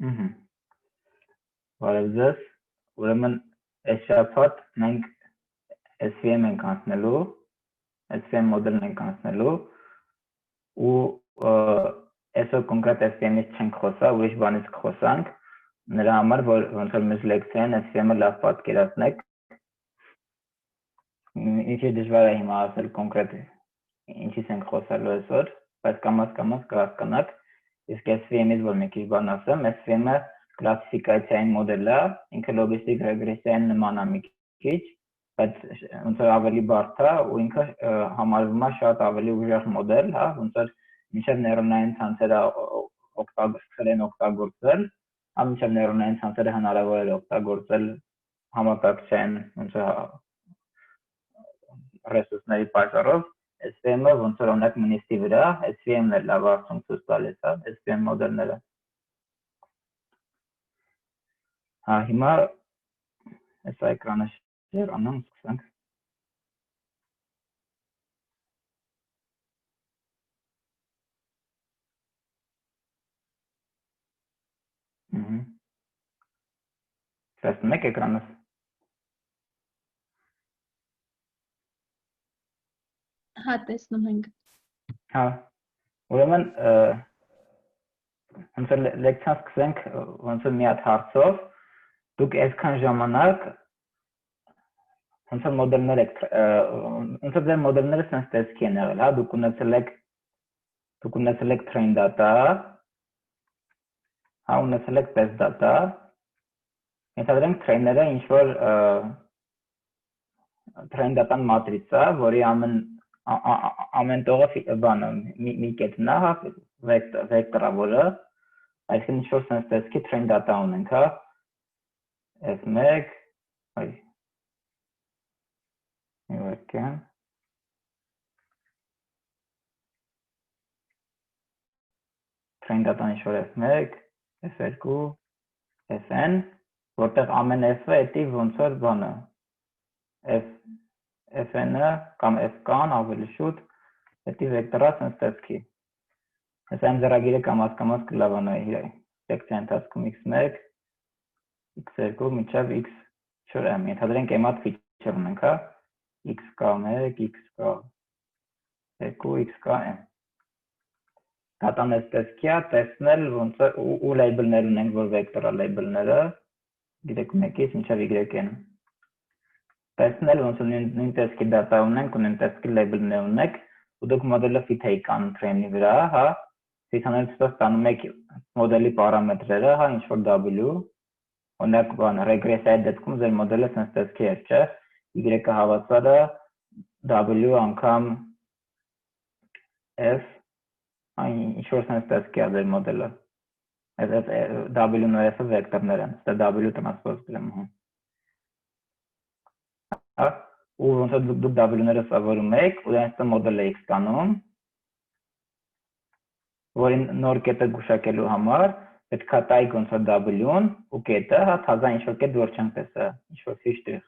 Ահա։ Բարև ձեզ։ Ուրեմն այս շաբաթ մենք SVM ենք անցնելու, SVM մոդելն ենք անցնելու ու այսօր կոնկրետ SVM-ից չենք խոսա, ուրիշ բանից կխոսանք, նրա համար, որ ոնց որ մեր լեկցիան SVM-ը լավ պատկերացնեք։ Ինչի դժվար է հիմա ասել կոնկրետ ինչից ենք խոսալու այսօր, բայց կամաց կհասկանաք։ Իսկ SVM-ից որ մի քիչ բան ասեմ, SVM-ը կլասիֆիկացիային մոդել է, ինքը լոգիստիկ ռեգրեսիային նման է մի քիչ, բայց ոնց որ ավելի բարդ է ու ինքը համարվում է շատ ավելի ուժեղ մոդել, հա, ոնց որ մինչև նեյրոնային ցանցերը օգտագործել, հա, մինչև նեյրոնային ցանցերը հնարավոր է օգտագործել համակարգչային ոնց որ ռեսուրսների պատճառով, SVM-ը ոնց որ օրինակ նիստի վրա, SVM-ն է լավ արդյունք ցույց տալիս, հա, SVM մոդելները։ Հա, հիմա այս էկրանը շեյր անեմ, սկսենք։ Տեսնում եք էկրանս։ Հա, տեսնում ենք։ Հա, ուրեմն ոնց որ լեկցիան սկսենք ոնց որ մի հատ հարցով, դուք այսքան ժամանակ ոնց որ մոդելներ եք ոնց որ ձեր մոդելները sense տեսքի են եղել, հա, դուք ունեցել եք train data, հա, ունեցել եք test data, ենթադրենք train-ները ինչ որ train data-ն matrix-ա, որի ամեն տողը բանը մի կետն է, հա, վեկտորը, որը այսինքն ինչ որ sense տեսքի train data ունենք, հա, F1, այ Իվարկյան train data-ն ինչ որ F1, F2, Fn, որտեղ ամեն F-ը էտի ոնց որ բանը Fn-ը կամ F-կան ավելի շուտ էտի վեկտորա sense տեսքի։ Այս այն ձեռագիրը կամաց կլավանայի սեկցիա ընթացքում x1, x2 մինչև x չոր m, ենթադրենք m-ատ feature ունենք, հա, x կա 1, x կա 2, x կա m։ Դատան այս տեսքի է, տեսնել ոնց ու label-ներ ունենք, որ վեկտորա label-ները y1-ից մինչև yn։ Տեսնել ոնց նույն տեսքի data ունենք, ու նույն տեսքի label-ներ ունենք, ու դուք մոդելը fit եք անում train-ի վրա, հա, fit անելուց ստանում եք մոդելի պարամետրերը, հա, ինչ որ w, օրինակ բան ռեգրեսիայի դեպքում ձեր մոդելը sense տեսքի է, չէ, y-ը հավասար է w անգամ f, այն ինչ որ sense տեսքի է ձեր մոդելը։ Այս w-ն ու f-ը վեկտորներ են, դա w տրանսպոզ գրեմ, հա, ու ոնց որ դուք w-ները սովորում եք, ու այնպես մոդել եք ստանում, որին նոր կետը գուշակելու համար պետք է տայք ոնց որ w-ն ու կետը, հա, թազա ինչ որ կետ որ չենք տեսա, ինչ որ ֆիշտեղ։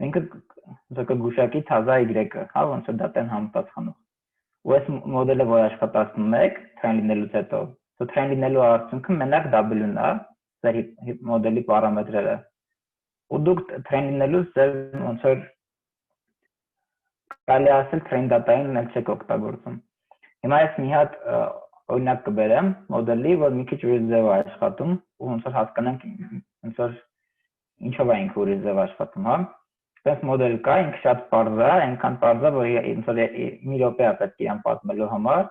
Ինքը ոնց կգուշակի թազա y-ը, հա, ոնց որ դատան համապատասխանող։ Ու այս մոդելը որ աշխատացնում եք train լինելուց հետո, train լինելու արդյունքը մենակ w-ն է, ձեր մոդելի պարամետրերը։ Ու դուք train լինելուց ձեր ոնց որ կարելի ասել train data-ին մենք չեք օգտագործում։ Հիմա ես մի հատ օրինակ կբերեմ մոդելի, որ մի քիչ ուրիշ ձև է աշխատում, ու ոնց որ հասկանանք ոնց որ ինչով է ինքը ուրիշ ձև աշխատում, հա։ Այս մոդել կա, ինքը շատ պարզ է, այնքան պարզ է, որ ոնց որ մի րոպե է պետք իրան պատմելու համար,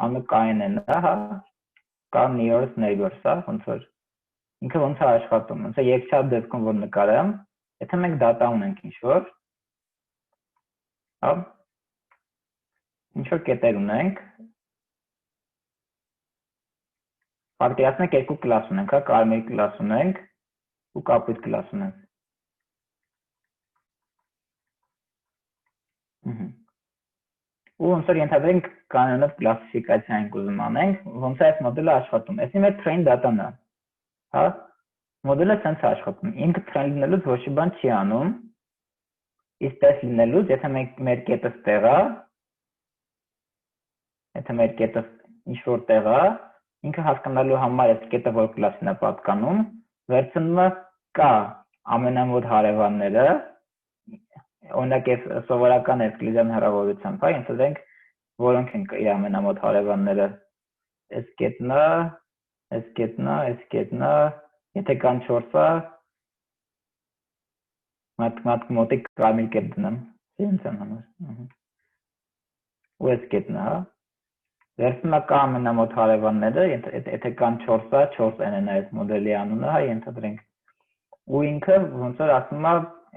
անը KNN-ն է, հա, կա nearest neighbors, հա, ոնց որ ինքը ոնց է աշխատում, ոնց է երկչափ դեպքում որ նկարեմ, եթե մենք data ունենք ինչ որ, հա, ինչ որ կետեր ունենք, պատկերացնենք երկու կլաս ունենք, հա, կարմիր կլաս ունենք ու կապույտ կլաս ունենք։ Ու ոնց որ ենթադրենք կանոնով կլասիֆիկացիա ենք ուզում անենք, ոնց է այս մոդելը աշխատում։ Այսինքն մեր train data-ն է, հա, մոդելը sense է աշխատում։ Ինքը train լինելուց ոչ մի բան չի անում, իսկ test լինելուց, եթե մեր կետը ստեղ է, եթե մեր կետը ինչ որ տեղ է, ինքը հասկանալու համար այս կետը որ կլասին է պատկանում, վերցնում է կա ամենամոտ հարևանները, օրինակ այս սովորական էվկլիդյան հեռավորությամբ, հա, ենթադրենք, որոնք են իր ամենամոտ հարևանները, այս կետնա, եթե կան 4-ը, մոտիկ կարմիր կետ դնեմ, սիրենց են համար, ու այս կետնա, հա, վերցնում է կա ամենամոտ հարևանները, եթե կան 4-ը, 4n են այս մոդելի անունը, հա, ենթադրենք, ու ինքը ոնց որ ասում է,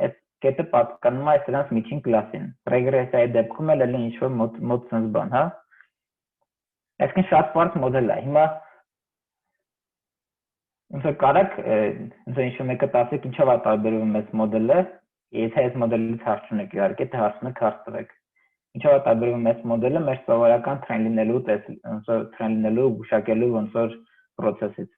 այս կետը պատկանում է այս միջին կլասին, ռեգրեսիայի դեպքում էլ էլի ինչ-որ մոտ սենց բան, հա, այսքան շատ պարզ մոդել է, հիմա ոնց որ կարակ, ոնց որ ինչ-որ մեկը տասեք ինչով է տարբերվում այս մոդելը, եթե այս մոդելից հարց չունեք իհարկե, թե հարց ունեք հարց տվեք, ինչով է տարբերվում այս մոդելը մեր սովորական թրեն լինելու, ոնց որ թրեն լինելու, գուշակելու ոնց որ process-ից։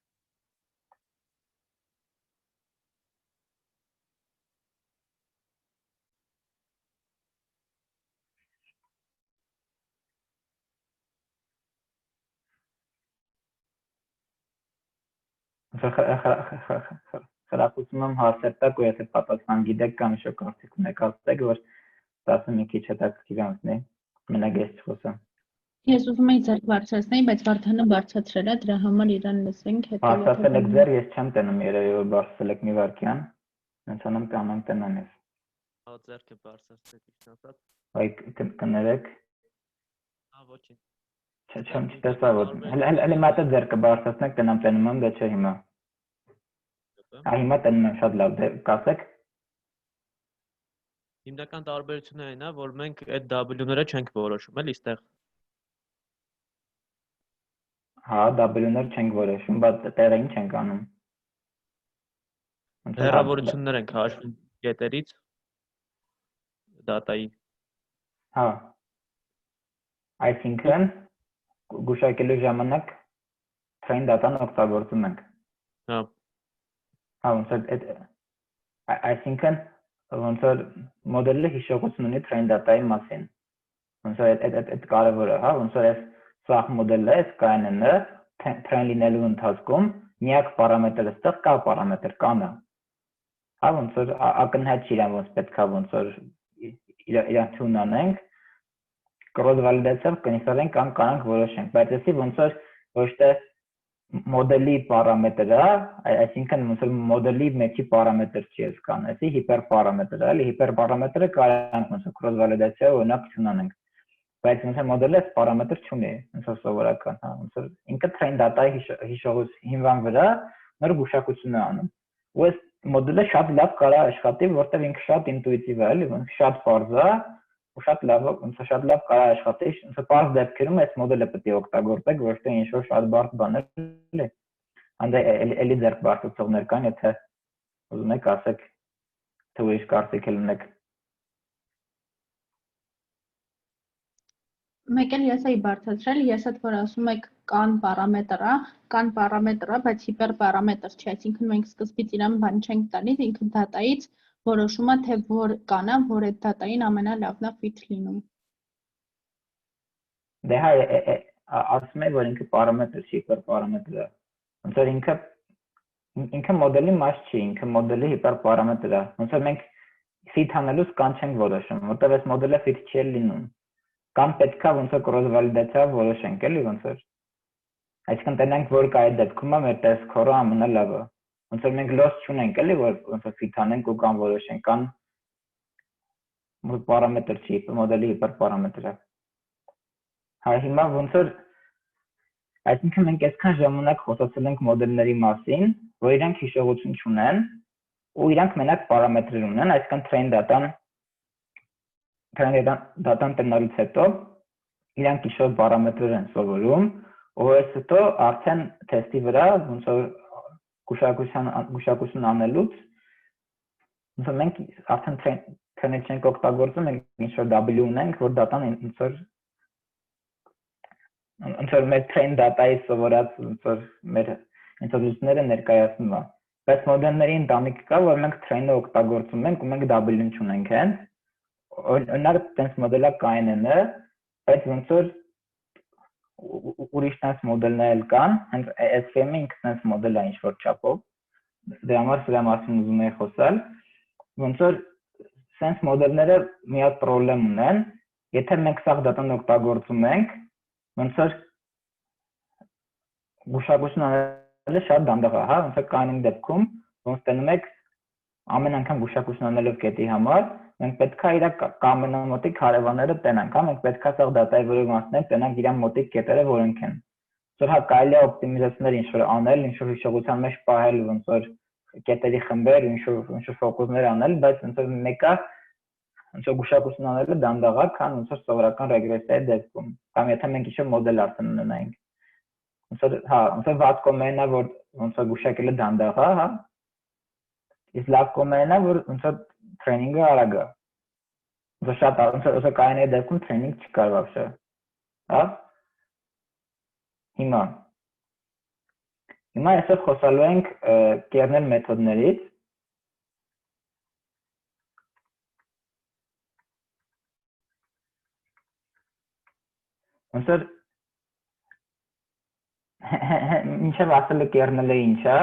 Խրախուսում եմ հարցեր տակ, ու եթե պատասխան գիտեք կամ ինչ-որ կարծիք ունեք, ասեք, որ դասը մի քիչ հետաքրքիր անցնի, մենակ ես չխոսեմ։ Ես ուզում եի ձեռք բարձրացնել, բայց Վարդանը բարձրացրել է, դրա համար իրան լսենք, հետո Բարձրացել եք ձեր, ես չեմ տենում երևի, որ բարձրացել եք մի վայրկյան, հենց անեմ կանեմ տենամ ես։ Հա, ձեռքը բարձրացրեք ճիշտ ասած։ Այ կներեք։ Հա, ոչինչ։ Չեմ չտեսա որ հələ մատը ձեռքը բարձրացնեք տնամ տենում եմ, դե չէ հիմա։ Հա, հիմա տենում եմ շատ լավ, դե կասեք։ Հիմնական տարբերությունը այն է, որ մենք այդ W-ները չենք որոշում, էլի, այստեղ։ Հա, W-ներ չենք որոշում, բայց տեղին չենք անում։ Հեռավորություններ ենք հաշվում կետերից դատայի։ Հա։ Այսինքն գուշակելու ժամանակ train data-ն օգտագործում ենք։ Հա։ Հա, ոնց որ այսինքն ոնց որ մոդելը հիշողություն ունի train data-ի մասին։ Ոնց որ այդ կարևորը, հա, ոնց որ այս սաղ մոդելը, այս KNN-ը train լինելու ընթացքում միակ պարամետրը ստեղ կա պարամետր կանա։ Հա, ոնց որ ակնհայտ չի իրան ոնց պետքա ոնց որ իրան tune անենք cross validation կնիստենք կամ կանանք որոշենք, բայց էսի ոնց որ ոչ թե մոդելի պարամետրը, այսինքն ոնց որ մոդելի մեջի պարամետր չի ես կան, էսի հիպերպարամետր է, էլի հիպերպարամետրը կարանք ոնց որ cross validation օրինակ չունանենք, բայց ոնց որ մոդելը այս պարամետր չունի, ոնց որ սովորական, հա, ոնց որ ինքը train data-ի հիշողության հիման վրա նոր գուշակություն է անում, ու այս մոդելը շատ լավ կարա աշխատի, որտեղ ինքը շատ ինտուիտիվ է, էլի, ոնց շատ պարզ է ու շատ լավ կարա աշխատի, ոնց պարզ դեպքերում այս մոդելը պետք է օգտագործեք, ոչ թե ինչ-որ շատ բարդ բաներ, էլի։ Անդե էլի ձեռք բարձրացողներ կան, եթե ուզում եք ասեք, թե ուրիշ կարծիք ունեք։ Մեկ էլ ես էի բարձրացրել, ես այդ որ ասում եք կան պարամետրը, բայց հիպերպարամետր չի, այսինքն մենք սկզբից իրան բան չենք տալիս, ինքը դատայից որոշում է, թե որ կանա, որ այդ դատային ամենալավն է fit լինում։ Դե հա, ասում եմ, որ ինքը պարամետր չի, հիպերպարամետր է։ Ոնց որ ինքը մոդելի մաս չի, ինքը մոդելի հիպերպարամետր է։ Ոնց որ մենք fit անելուց կան չենք որոշում, որտեղ այս մոդելը fit չի լինում։ Կամ պետքա ոնց որ cross validation որոշենք, էլի ոնց որ։ Այսինքն տենանք, որ կա այդ դեպքում մեր test score-ը ամենալավը։ Ոնց որ մենք loss չունենք, էլի որ ոնց որ fit անենք ու կամ որոշենք, կան որ պարամետր չի, մոդելի հիպերպարամետր է։ Հա, հիմա ոնց որ այսինքն մենք այսքան ժամանակ խոսացել ենք մոդելների մասին, որ իրանք հիշողություն չունեն ու իրանք մենակ պարամետրեր ունեն, այսինքն train data-ն տնալուց հետո իրանք ինչ-որ պարամետրեր են սովորում, ու այս հետո արդեն թեստի վրա ոնց որ գուշակություն անելուց ոնց որ մենք արդեն train չենք օգտագործում, մենք ինչ-որ W ունենք, որ data-ն ոնց որ մեր train data-ի սովորած ոնց որ մեր ինտեգրացիաները ներկայացնում է։ Բայց մոդելների ընտանիք կա, որ մենք train-ը օգտագործում ենք ու մենք W-ն չունենք հենց։ Օրինակ, տենց մոդելը KNN-ը, բայց ոնց որ ուրիշ տես մոդելներ կան, հենց SVM-ը ինքը տես մոդել է ինչ-որ չափով։ Դե համար սրա մասին ուզում եի խոսալ։ Ոնց որ sense մոդելները մի հատ խնդրեմ ունեն, եթե մենք սաղ դատան օգտագործում ենք, ոնց որ գուշակություն անելը շատ դանդաղ է, հա, ոնց որ կանոնի դեպքում, ոնց տենում եք ամեն անգամ գուշակություն անելով կետի համար, մենք պետքա իր կամենամոտիկ հարևանները տենանք, հա, մենք պետքա սաղ դատայի որոնք տենանք իր մոտիկ կետերը, որոնք են։ Որ հա կարելի է օպտիմիզացիաներ ինչ-որ անել, ինչ-որ հիշողության մեջ պահել, ոնց որ կետերի խմբեր, ինչ-որ ֆոկուսներ անել, բայց ոնց որ մեկը ոնց որ գուշակություն անելը դանդաղ է, քան ոնց որ սովորական ռեգրեսիայի դեպքում։ Կամ եթե մենք ինչ-որ մոդել արդեն ունենայինք։ Ոնց որ հա, ոնց որ վատ կոմենն է, որ ոնց որ գուշակելը դանդաղ է, հա։ Իսկ լավ կոմենն է, որ ոնց որ տրեյնինգը արագ է։ Ոնց որ շատ ոնց որ կանոնի դեպքում տրեյնինգ չկար вообще։ Հա։ Հիմա այսօր խոսալու ենք կերնել մեթոդներից։ Ոնց որ ինչև ասելը կերնելը ինչ է,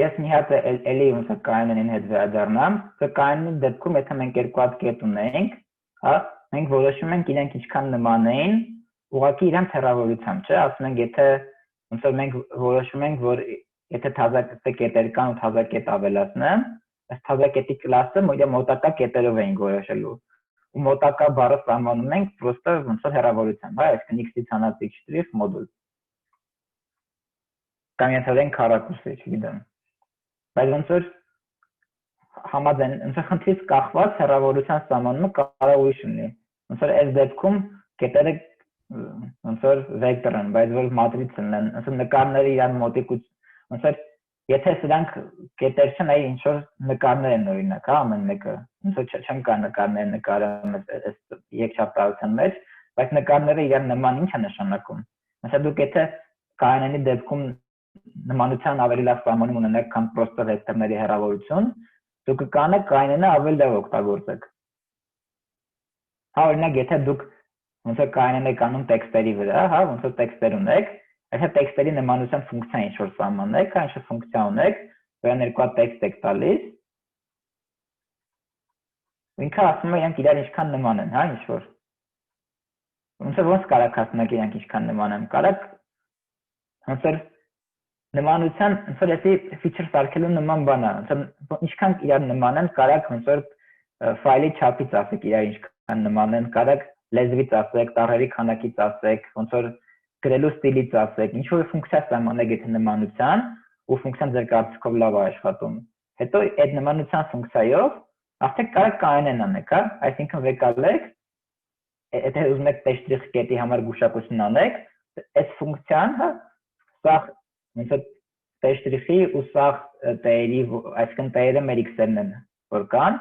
ես մի հատ էլի ոնց որ կանոնին հետ վերադառնամ, կանոնի դեպքում եթե մենք երկու հատ կետ ունենք, հա, մենք որոշում ենք իրենք ինչքան նման էին, ուղղակի իրանց հեռավորությամբ, չէ, ասում ենք եթե ոնց որ մենք որոշում ենք, որ եթե թազա կետեր կան ու թազա կետ ավելացնեմ, այս թազա կետի կլասը իր մոտակա կետերով ենք որոշելու։ Ու մոտակա բառը սահմանում ենք պրոստը ոնց որ հեռավորությամբ, հա, այսինքն x-ից հանած x' մոդուլ։ Կամ ենթադրենք քառակուսի, չգիտեմ։ Բայց ոնց որ համաձայն, ոնց որ խնդրից կախված հեռավորության սահմանումը կարող ուրիշ լինի։ Ոնց որ այս դեպքում կետերը ոնց որ վեկտոր են, բայց որ մատրիցան են, ոնց որ նկարները իրար մոտիկ ոնց որ եթե սրանք կետեր չեն, այլ ինչ որ նկարներ են օրինակ, հա, ամեն մեկը։ Ոնց որ չեմ կա նկարներ նկարում այս երկչափտարության մեջ, բայց նկարները իրար նման ինչ է նշանակում։ Ոնց որ դուք եթե կանոնի դեպքում նմանության ավելի լավ սահմանում ունենաք, քան պրոստը վեկտորների հեռավորություն, դուք կանոնը կանոնը ավելի լավ օգտագործեք։ Հա, օրինակ, եթե դուք ոնց որ կանոն եք անում տեքստերի վրա, հա, ոնց որ տեքստեր ունեք, եթե տեքստերի նմանության ֆունկցիա ինչ-որ սահմանեք, հա, ինչ-որ ֆունկցիա ունեք, որն երկու հատ տեքստ եք տալիս, ինքը ասում է իրանք իրար ինչքան նման են, հա, ինչ-որ։ Ոնց որ ոնց կարաք ասնեք իրանք ինչքան նման են, կարաք ոնց որ նմանության, ոնց որ էսի feature սարքելու նման բան է, ոնց որ ինչքան իրար նման են, կարաք ոնց որ ֆայլի չափից ասեք իրար ինչքան նման են, կարաք լեզվից ասեք, տառերի քանակից ասեք, ոնց որ գրելու ստիլից ասեք, ինչ որ ֆունկցիա սահմանեք եթե նմանության, ու ֆունկցիան ձեր կարծիքով լավ է աշխատում։ Հետո այդ նմանության ֆունկցիայով արդեն կարաք կանոն անեք, հա, այսինքն վեկալեք, եթե ուզում եք տեշտրիխ կետի համար գուշակություն անեք, այս ֆունկցիան, հա, սա ոնց որ տեշտրիխի ու սա տերի, այսինքն տերը մեր x-երն են, որ կան,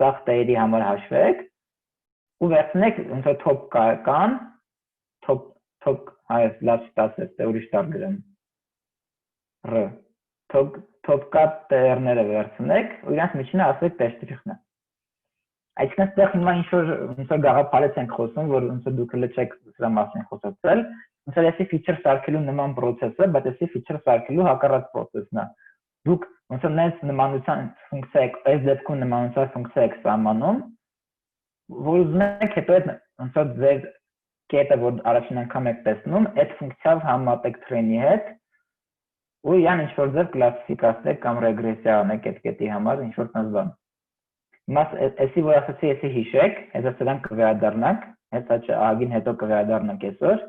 սա տերի համար հաշվեք ու վերցնեք ոնց որ top կան, top այս լավ ստացես, դե ուրիշ տար գրեմ, r, top կա տերները վերցնեք ու իրանց միջինը ասեք տեշտրիխն է։ Այսինքն ստեղ հիմա ինչ-որ ոնց որ գաղափարից ենք խոսում, որ ոնց որ դուք չեք սրա մասին խոսացել, ոնց որ էսի feature սարքելու նման process է, բայց էսի feature սարքելու հակառակ process-ն է։ Դուք ոնց որ նենց նմանության ֆունկցիա եք, այս դեպքում նմանության ֆունկցիա եք սահմանում, որ ուզում եք հետո այդ ոնց որ ձեր կետը, որ առաջին անգամ եք տեսնում, այդ ֆունկցիայով համատեք տրեյնի հետ ու իրան ինչ-որ ձև կլասիֆիկացնեք կամ ռեգրեսիա անեք այդ կետի համար, ինչ-որ տես բան։ Հիմա էսի որ ասացի, էսի հիշեք, հետո սրան կվերադառնանք, հետո ահագին հետո կվերադառնանք այսօր։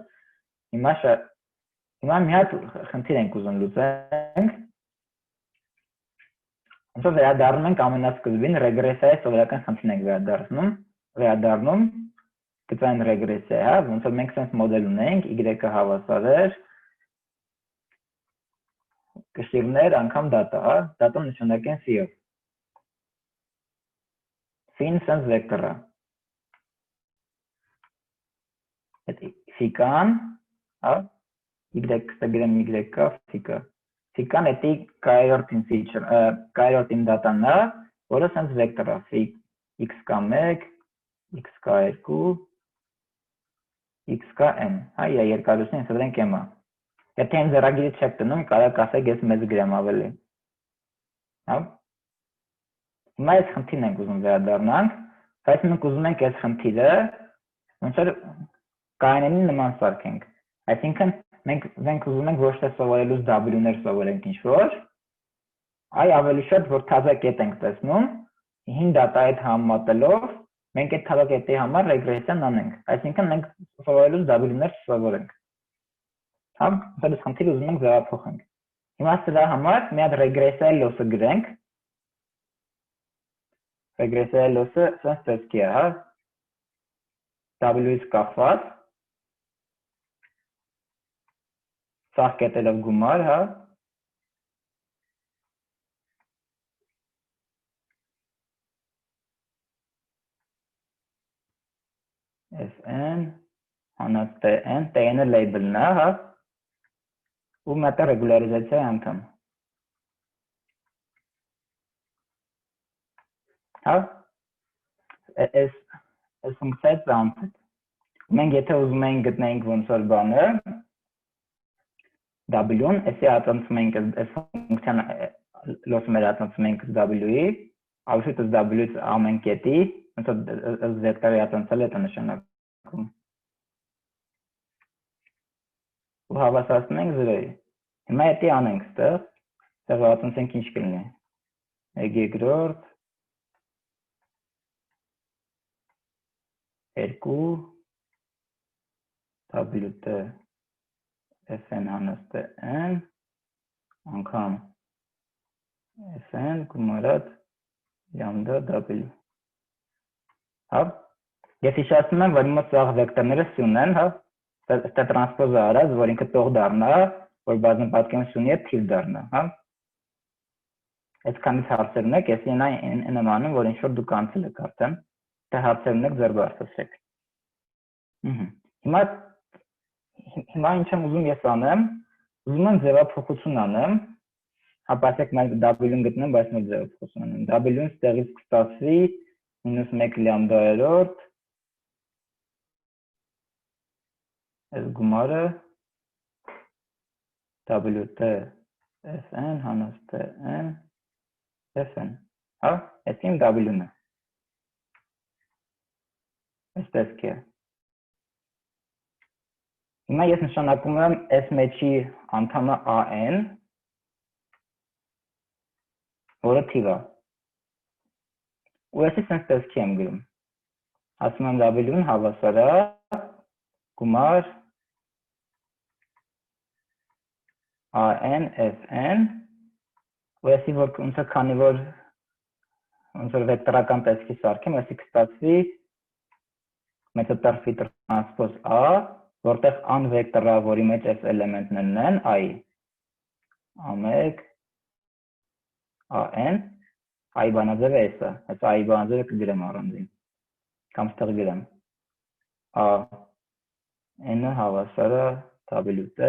Հիմա մի հատ խնդիր ենք ուզում լուծենք։ Ոնց որ վերադառնում ենք ամենասկզբին, ռեգրեսիայի սովորական խնդրին ենք վերադառնում, գծային ռեգրեսիա, հա, ոնց որ մենք sense մոդել ունենք, y-ը հավասար էր կշիռներ անգամ data, հա, data նշանակեն c-ով։ C-ն sense վեկտորը։ Այդ c-կան, հա, y-ը y-կա, c-կա։ C-կան էտի կայորտին feature, կայորտին data-ն է, որը sense վեկտոր է, x կա 1, x կա 2, x կա n, հա, իր երկարությունը ինձ ենք m-ը։ Եթե այն ձեռագիրը չեք տնում, կարող ասեք ես մեծ գրեմ ավելի։ Հա։ Հիմա այս խնդիրն ենք ուզում վերադառնանք, բայց մենք ուզում ենք այս խնդիրը ոնց որ կանոնի նման սարքենք։ Այսինքն մենք ուզում ենք ոչ թե սովորելուց w-ներ սովորենք ինչ-որ, այլ ավելի շատ որ թազա կետ ենք տեսնում, հին դատայի հետ համեմատելով մենք այդ թազա կետի համար ռեգրեսիան անենք։ Այսինքն մենք սովորելուց w-ներ սովորենք։ Հա, դա խնդիրը ուզում ենք վերափոխենք։ Հիմա սրա համար մի հատ ռեգրեսիայի լոսը գրենք։ Ռեգրեսիայի լոսը սենց տեսքի է, հա։ W-ից կախված սաղ կետելով գումար, հա։ Fn, հանած Tn, Tn-ը label-ն է, հա։ Ու մետա ռեգուլարիզացիայի անդամ։ Հա։ Այս ֆունկցիայից անցած։ Մենք եթե ուզում ենք գտնենք ոնց որ բանը W-ն, էսի ածանցում ենք այս ֆունկցիան լոսը մեր ածանցում ենք W-ի, ավշուտ այս W-ից ամեն կետի, ոնց որ այս վեկտորի ածանցել է դա նշանակում։ Ու հավասարացնում ենք 0-ի։ Հիմա եթե անենք ստեղ ածանցենք ինչ կլինի։ 1/2 2 WT Fn հանած N անգամ Fn գումարած լամդա W։ Հա։ Ես հիշեցնում եմ, որ իմ սաղ վեկտորները սյուն են, հա։ Դա տրանսպոզը արած, որ ինքը տող դառնա, որ բազում պատկերություն է թիվ դառնա, հա։ Այսքանից հարցերն եք, ես այն անում, որ ինչ-որ դուք անցել եք արդեն, դա հարցերն եք ձեր բարձրացրեք։ Հիմա ինչ եմ ուզում ես անեմ, ուզում եմ ձևափոխություն անեմ, հապասեք մենք W-ն գտնեմ, բայց մենք ձևափոխություն անեմ, W-ն ստեղից կստացվի -1 լամդայերորդ, այս գումարը WT Fn հանած Tn Fn, հա, այս իմ W-ն է, այս տեսքի է։ Հիմա ես նշանակում եմ այս մեջի անդամը AN, որը թիվ է։ Ու այսի սենց տեսքի եմ գրում։ Ասում եմ W-ն հավասար է գումար AN Fn, ու այսի որ ոնց է քանի որ վեկտորական տեսքի սարքեմ, այսի կստացվի մեծատար ֆի տրանսպոզ A, որտեղ an վեկտորը, որի մեջ այս էլեմենտներն են, I, A1, AN, I բանաձևը էս է, այս I բանաձևը կգրեմ առանձին, կամ ստեղ գրեմ, A, N-ը հավասարը WT,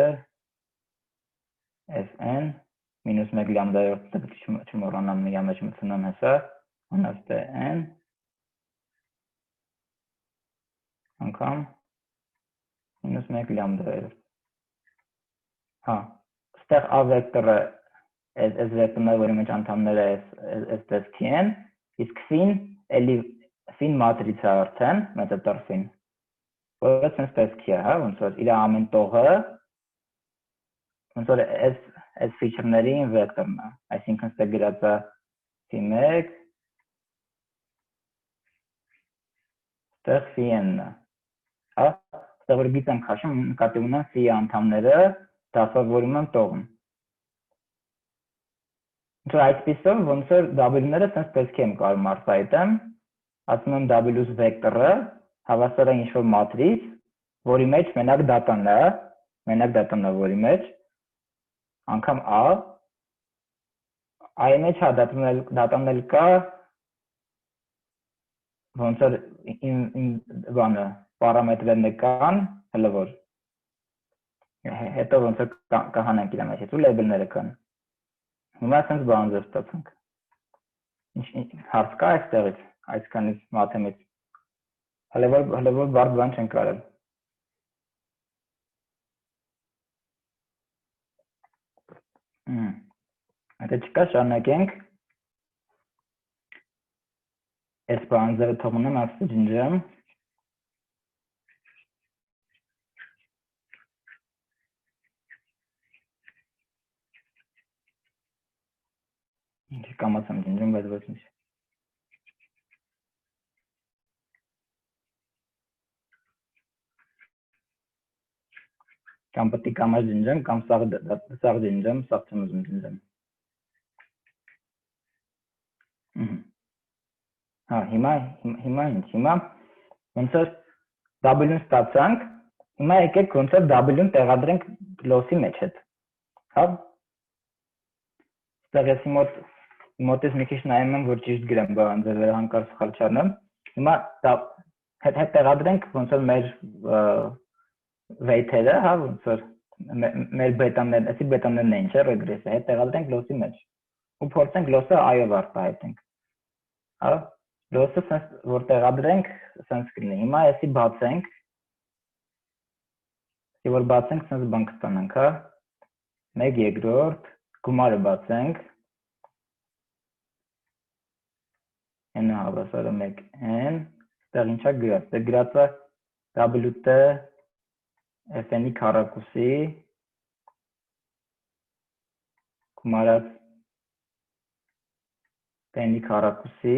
Fn, -1 լամդայորդ չմոռանամ միա մեջ մտցնեմ հեսա, հանած Tn, անգամ, -1 լամդայորդ։ Հա, ստեղ A վեկտորը այս վեկտորները, որի մեջ անդամները այս տեսքի են, իսկ ֆին, էլի ֆին մատրիցա արդեն, մեծատար ֆին, որը սենց տեսքի է, հա, ոնց որ իր ամեն տողը, ոնց որ այս ֆիչրների վեկտորն է, այսինքն ստեղ գրած է Φ1, ստեղ Φn-ն է, հա, ստեղ որ գիծ եմ քաշում, նկատի ունեմ Φ անդամները դասավորում եմ տողն։ Ոնց որ այսպիսով, ոնց որ W-ները սենց տեսքի եմ կարում արտահայտեմ, ասում եմ W-ս վեկտորը հավասար է ինչ-որ մատրից, որի մեջ մենակ դատան է, որի մեջ, անգամ A, A-ի մեջ հա դատանել կա, ոնց որ բանը, պարամետրերն կան, հլը որ, հետո ոնց որ կհանենք իրա մեջ, հետո լեբելները կան։ Հիմա սենց բան ձեր ստացանք։ Հարց կա այստեղից, այսքանից մաթեմից։ Հələ որ բարդ բան չենք կարել։ Եթե չկա, շարունակենք։ Այս բանձերը թողնեմ, ասի ջնջեմ։ Ինչ կամացամ ջնջեմ, բայց ոչ ինչ։ Կամ պետք է կամաց ջնջեմ, կամ սաղ ջնջեմ, սաղ չեմ ուզում ջնջեմ։ Հա, հիմա ինչ, հիմա ոնց որ W-ն ստացանք, հիմա եկեք ոնց որ W-ն տեղադրենք լոսի մեջ հետ։ Հա։ Ստեղ ես մոտից մի քիչ նայում եմ, որ ճիշտ գրեմ, բան ձեր վրա հանկարծ սխալ չառնեմ։ Հիմա հետ տեղադրենք ոնց որ մեր weight-երը, հա, ոնց որ մեր բետաներն, այսի բետաներն են, չէ՞, ռեգրեսը, հետ տեղադրենք լոսի մեջ։ Ու փորձենք լոսը այով արտահայտենք։ Հա, լոսը sense որ տեղադրենք, sense կլինի։ Հիմա այսի բացենք։ Եվ որ բացենք, sense բան կստանանք, հա։ 1 երկրորդ գումարը բացենք։ N-ը հավասար է 1n, այդտեղ ինչա գրած։ Դե գրած է WT FN-ի քառակուսի գումարած N-ի քառակուսի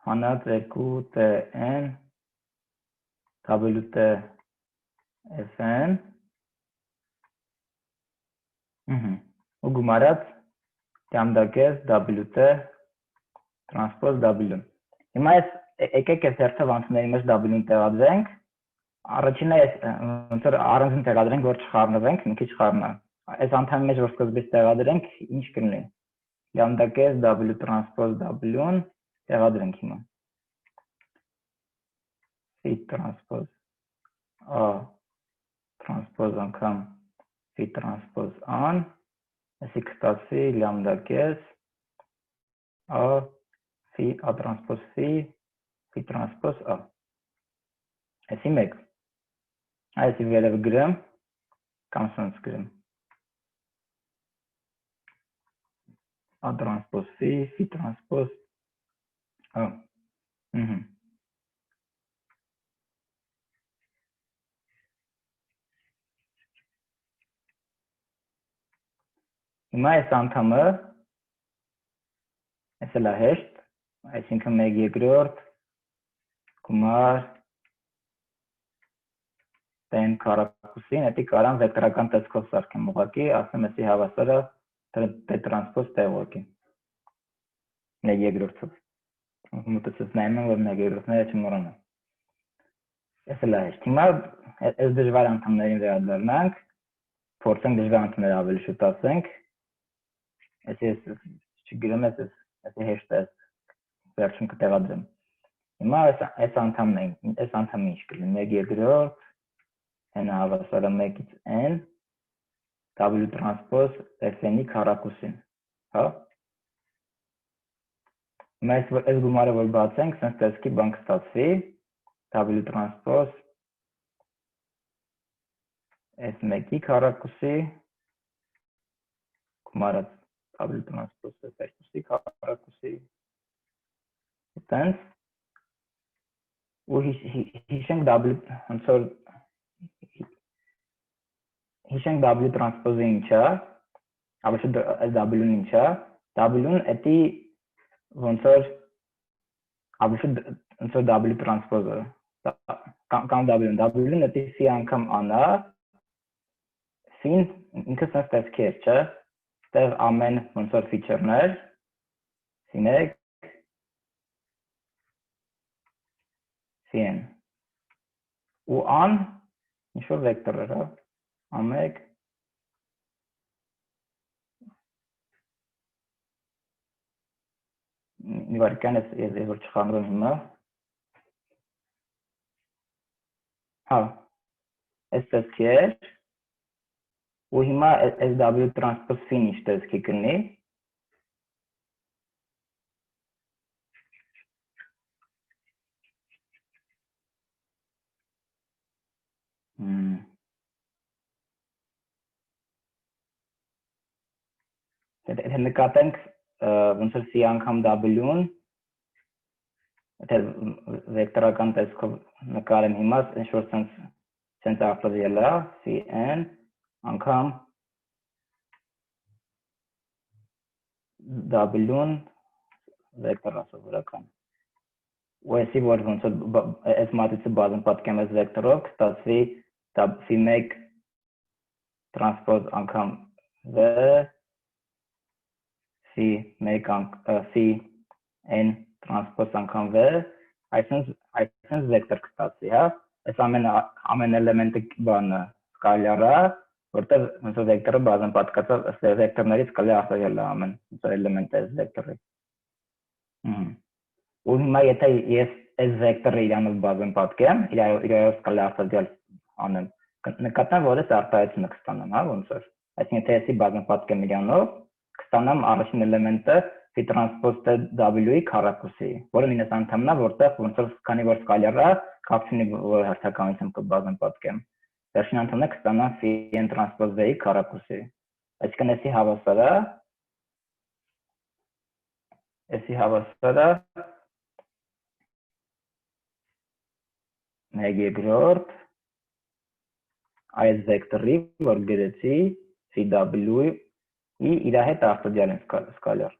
հանած 2TN WT FN ու գումարած լամդա-կես WT տրանսպոզ W։ Հիմա եկեք այս հերթով անցումների մեջ W-ն տեղադրենք։ Առաջինը ոնց որ առանձին տեղադրենք, որ չխառնվենք, մի քիչ խառնա։ Այս անդամի մեջ որ սկզբից տեղադրենք, ինչ կլինի։ Լամդա-կես W տրանսպոզ W-ն տեղադրենք հիմա։ Phi տրանսպոզ A տրանսպոզ անգամ Phi տրանսպոզ A-ն, այսի կստացվի լամդա-կես A Phi A տրանսպոզ Phi տրանսպոզ A։ Այսի մեկ։ Այսի վերև գրեմ, կամ սենց գրեմ։ A տրանսպոզ Phi տրանսպոզ A։ Հիմա այս անդամը, այս էլ է հեշտ, այսինքն 1 երկրորդ գումար N քառակուսին, հետի կարան վեկտորական տեսքով սարքեմ ուղղակի, ասեմ էսի հավասարը T տրանսպոզ T ուղղակի։ 1 երկրորդով։ Մոտեցած նայում եմ, որ 1 երկրորդները չմոռանամ։ Այս էլ է հեշտ։ Հիմա այս դժվար անդամներին վերադառնանք, փորձենք դժվար անդամները ավելի շուտ ասենք։ Այսի չգրեմ, այսի հեշտ է, վերջում կտեղադրեմ։ Հիմա այս անդամն է, այս անդամը ինչ կլինի, 1 երկրորդ N-ը հավասար է 1-ից N W տրանսպոզ FN-ի քառակուսին, հա։ Հիմա այս գումարը որ բացենք, sense տեսքի բան կստացվի, W տրանսպոզ F1-ի քառակուսի գումարած W տրանսպոզ F2-ի քառակուսի այտենց ու հիշենք W ոնց որ հիշենք W տրանսպոզը ինչ է, ավելի W-ն ինչ է, W-ն էտի ոնց որ ավելի ոնց որ W տրանսպոզը կամ W-ն էտի C անգամ անա, C-ն ինքը sense տեսքի է, չէ, այդտեղ ամեն ոնց որ feature-ներ, C-ն CN ու an ինչ որ վեկտոր էր, հա, A1 մի վարքյան ես որ չխանգրում հիմա, հա, այս տեսքի էր ու հիմա այս W տրանսպոզ Phi-ն ինչ տեսքի կլինի, Եթե նկատենք ոնց որ c անգամ w-ն, եթե վեկտորական տեսքով նկարեմ հիմա, ինչ որ sense արտադրել է cn անգամ w-ն վեկտոր ասովորական։ Ու այսի որ ոնց որ այս մատրիցը բազում պատկեմ այս վեկտորով կստացվի c1 տրանսպոզ անգամ v cn տրանսպոզ անգամ v այսինքն վեկտոր կստացվի, հա։ Այս ամեն էլեմենտը բանը սկալար է, որտեղ ոնց որ վեկտորը բազում պատկացած ըստ վեկտորներից կարելի արտադրել է ամեն էլեմենտը այս վեկտորի։ Ու հիմա եթե ես այս վեկտորը իրանով բազում պատկեմ, իրայով կարելի արտադրել անեմ, նկատեմ, որ այս արտահայտությունը կստանամ, հա, ոնց որ։ Այսինքն եթե էսի բազում պատկեմ իրանով, կստանամ առաջին էլեմենտը phi տրանսպոզ w-ի քառակուսի, որը մինուս անդամն է, որտեղ ոնց որ քանի որ սկալար է, կապ չունի որ հերթականությամբ կբազում պատկեմ։ Վերջին անդամն է կստանամ phi n տրանսպոզ v-ի քառակուսի։ Այսինքն էսի հավասարը 1/2 այս վեկտորի, որ գրեցի cw-ի իր հետ արտադրյալ են սկալար։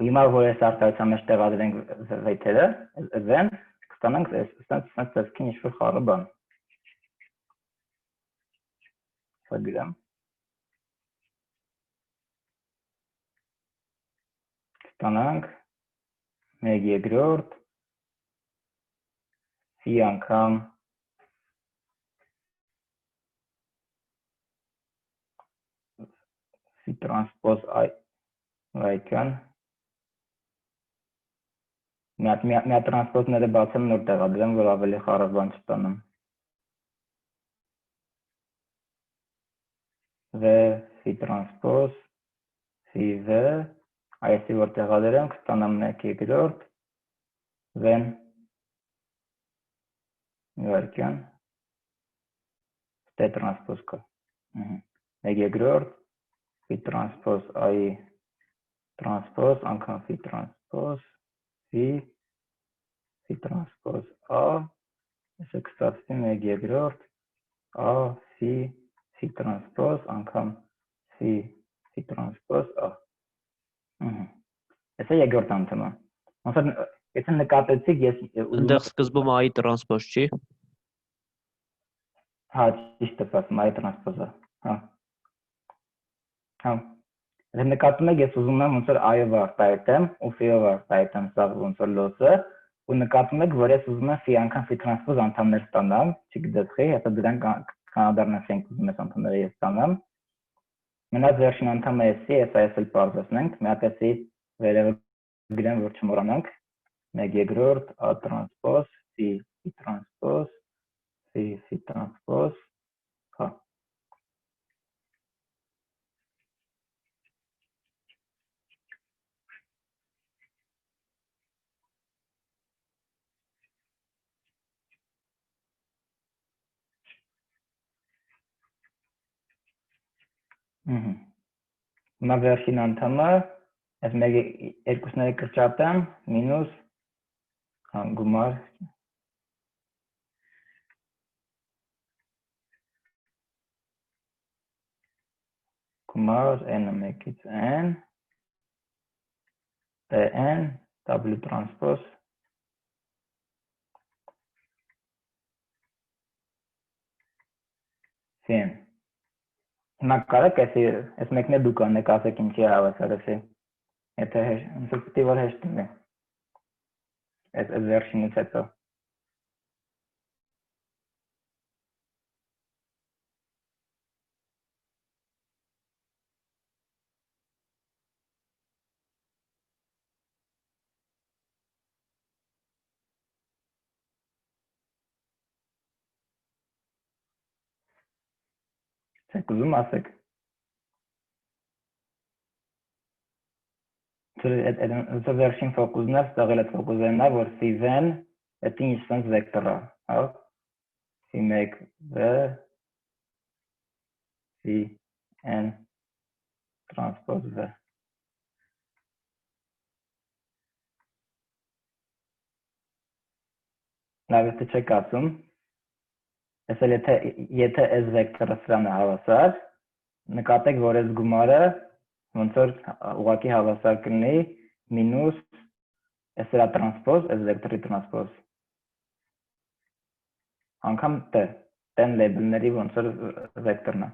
Հիմա որ այս արտադրության մեջ տեղադրենք վեյթերը, v-ն, կստանանք այս տեսքին ինչ-որ խառը բան։ Սա գրեմ։ Կստանանք 1/2 phi անգամ phi տրանսպոզ i-ն մի տրանսպոզները բացեմ նոր տեղադրեմ, որ ավելի խառը բան չստանամ։ V phi տրանսպոզ phi v այսի որ տեղադրեմ կստանամ 1/2 v-ն իվարկյան t տրանսպոզ կա 1/2 phi տրանսպոզ i տրանսպոզ անգամ phi տրանսպոզ phi տրանսպոզ a այսը կստացվի 1/2 a phi տրանսպոզ անգամ phi տրանսպոզ a։ Այսը երկրորդ անդամը։ Ոնց որ եթե նկատեցիք ես Այնտեղ սկզբում i տրանսպոզ չի։ Հա, ճիշտ է ասում, i տրանսպոզը։ Հա։ Հա։ Եթե նկատում եք, ես ուզում եմ ոնց որ i-ով արտահայտեմ ու phi-ով արտահայտեմ սա ոնց որ լոսը, ու նկատում եք, որ ես ուզում եմ phi անգամ phi տրանսպոզ անդամներ ստանամ, չգիտեցի, հետո դրանք կանադառնացենք ուզում ես անդամները ես ստանամ։ Մնաց վերջին անդամը էսի, այս էլ պարզեցնենք, մի հատ էսի վերևը գրեմ, որ չմոռանանք 1/2 a տրանսպոզ phi տրանսպոզ phi տրանսպոզ հա։ Հիմա վերջին անդամը, այս մեկը երկուսները կրճատեմ, մինուս գումար n-ը մեկից n n w տրանսպոզ n հիմա կարեք այս մեկն է դու կանեք ասեք ինչի է հավասար էսի եթե պետք է որ հեշտ լինի այս վերջինից հետո Չեք ուզում ասեք Այդ վերջին ֆոկուսն է, ստեղել այդ ֆոկուսն է, որ phi-n այդ ինչ sense վեկտոր է, հա? phi1 v phi-n transpose V. Լավ է չեք ասում, այսել եթե այս վեկտորը սրան է հավասար, նկատեք, որ այս գումարը ոնց որ ուղղակի հավասար կլինի մինուս այս սրա տրանսպոզ, այս վեկտորի տրանսպոզ։ Անգամ t-ն լեյբլների ոնց որ վեկտորն է։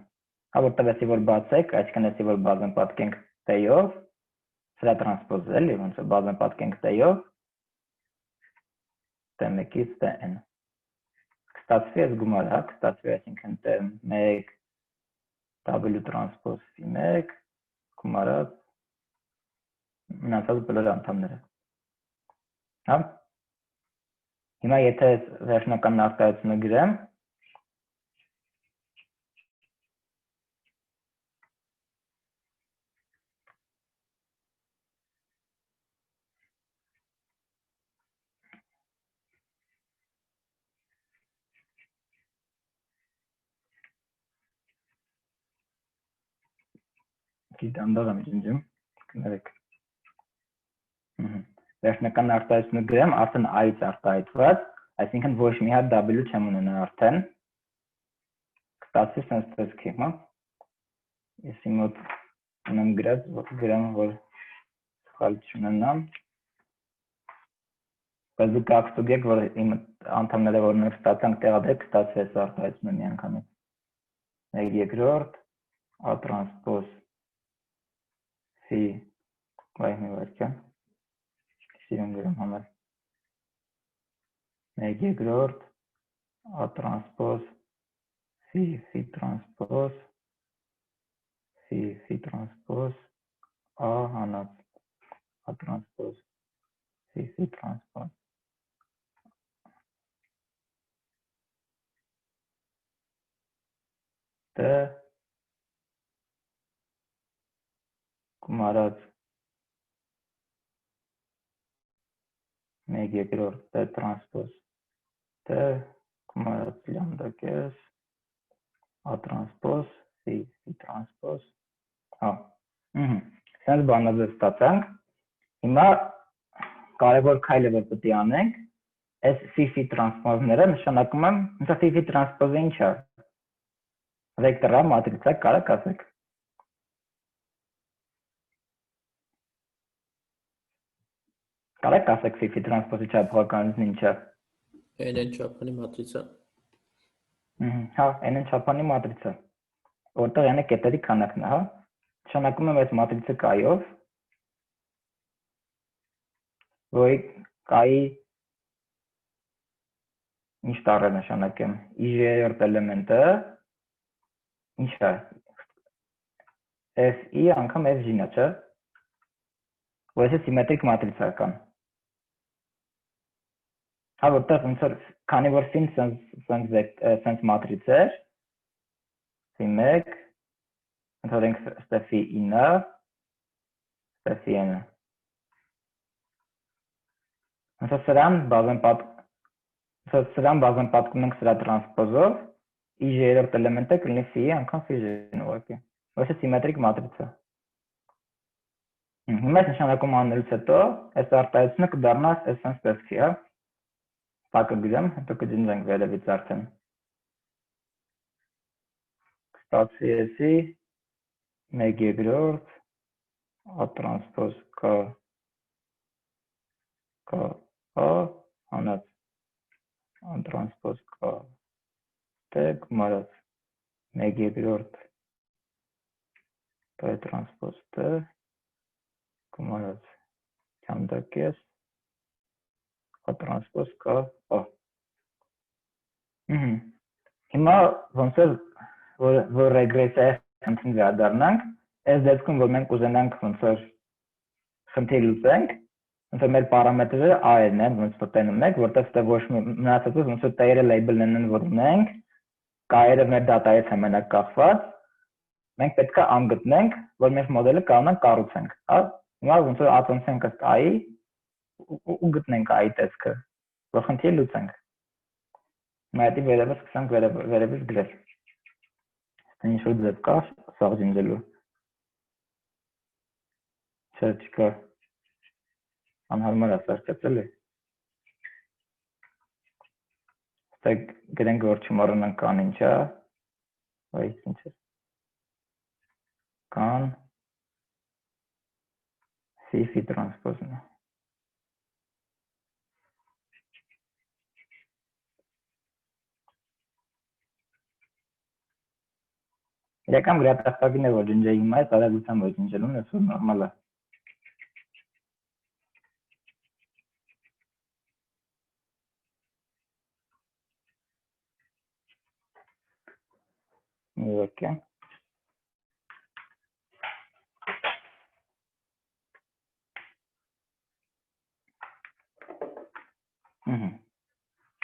Հա որտեղ էսի որ բացեք, այսինքն էսի որ բազմապատկենք t-ով, սրա տրանսպոզ է, էլի ոնց որ բազմապատկենք t-ով, t1-ից t-n։ Կստացվի այս գումարը, հա, կստացվի այսինքն t1 W տրանսպոզ phi1 գումարած մնացած բոլոր անդամները։ Հա։ Հիմա եթե վերջնական արտահայտությունը գրեմ, դանդաղ եմ ջնջում, կներեք։ Վերջնական արտահայտությունը գրեմ, արդեն I-ից արտահայտված, այսինքն ոչ մի հատ W չեմ ունենա արդեն։ Կստացվի sense տեսքի, հա։ Ես իմ մոտ ունեմ գրեմ, որ սխալ չունենամ։ Բայց դուք ակտուգեք, որ իմ անդամները որ մենք ստացանք տեղադրեք, կստացվի այս արտահայտությունը միանգամից։ Մեկ երկրորդ, A տրանսպոզ phi, վայ մի վարքյան, սիրում գրեմ համար, մեկ երկրորդ, A տրանսպոզ phi, phi տրանսպոզ, phi տրանսպոզ, A հանած, A տրանսպոզ, phi տրանսպոզ, T գումարած մեկ երկրորդ T տրանսպոզ T գումարած լամդա կես A տրանսպոզ phi տրանսպոզ հա սենց բանաձև ստացանք հիմա կարևոր քայլը որ պետք է անենք այս phi տրանսպոզները նշանակում են հենց phi տրանսպոզը ինչ է վեկտորը մատրիցա կարակ ասեք կարակ ասեք phi տրանսպոզի չափողականությունն ինչ է n չափանի մատրիցա հա n չափանի մատրիցա որտեղ n-ը կետերի քանակն է հա նշանակում եմ այս մատրիցը k-ով որի k-ի ինչ տառը նշանակեմ i-րդ էլեմենտը ինչ է F-ի անգամ F-ին է, չէ? Որ այսը սիմետրիկ մատրիցա կան։ Հա, որտեղ ոնց որ քանի որ ֆին սենց մատրից էր, F1, ընթորենք ստեֆի 9, ստեֆի n-ը։ Հենց սրան բազմապատկում ենք սրա տրանսպոզով, i-րդ էլեմենտը կլինի phi անգամ phi-ն ուղղակի։ Որը սիմետրիկ մատրիցա։ Հիմա այս նշանակում անելուց հետո այս արտահայտությունը կդառնա այս sense տեսքի, հա։ Փակը գրեմ, հետո կջնջենք վերևից արդեն։ Կստացվի էսի 1 երկրորդ A տրանսպոզ K A հանած A տրանսպոզ K T գումարած 1 երկրորդ P տրանսպոզ T գումարած լամդա կես A տրանսպոզ K A Հիմա ոնց որ ռեգրեսիա խնդրին վերադառնանք այս դեպքում որ մենք ուզենանք ոնց որ խնդիր լուծենք ոնց որ մեր պարամետրերը A-ն են ոնց որ տենում եք որտեղ ստե ոչ մնացածը ոնց որ T-երը լեյբլներն են որ ունենք K-երը մեր դատայից ամենակ կախված մենք պետք է ամ գտնենք որ մեր մոդելը կարողանանք կառուցենք հա հիմա ոնց որ ածանցենք ըստ A-ի ու գտնենք A-ի տեսքը որ խնդիրը լուծենք հիմա դի վերևից սկսենք վերևից գրել ինչ որ ձև կա սաղ ջնջելու չկա անհարմար է ստեղծել է Ստեղ գրենք որ չմոռանանք կան ինչա այ ինչ է կան Phi տրանսպոզն է Իրական գրատախտակին է որ ջնջեի հիմա է տարագության ոչ ջնջելուն է սուր նորմալ է Okay.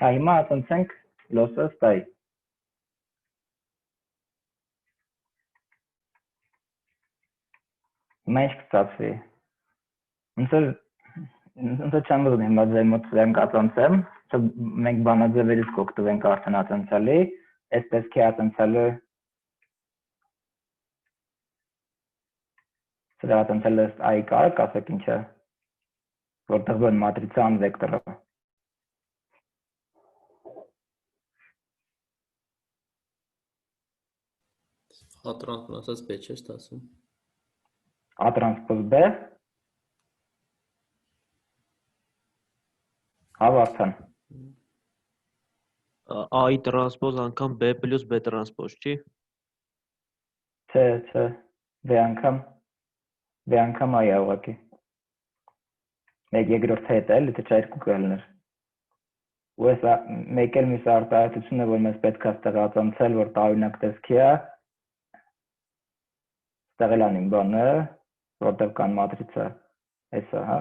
Հիմա ասենք լոսս տայ հիմա ինչ կստացվի ոնց չեմ ուզում հիմա ձեր մոտ սրեմ կածանցեմ մենք բանաձևերից կօգտվենք արդեն ատենցալի այսպես կի ատենցալը սրա ատենցալը այ կար կասեք ինչ է որտեղ որ մատրիցան վեկտորը A տրանսպոզ B չէ ստացվում։ A տրանսպոզ B հավարտան A-ի տրանսպոզ անգամ B + B տրանսպոզ չի։ Չէ, B անգամ A-ը ուղղակի։ Մեկ երկրորդ հետ էլ դե չայրկու կլներ։ Ու էսա մեկ էլ մյուս արտահայտությունը որ մեզ պետք է ստեղծանցել որ տարօրինակ տեսքի է ստեղելան իմ բանը որտեղ կան մատրիցա էսա հա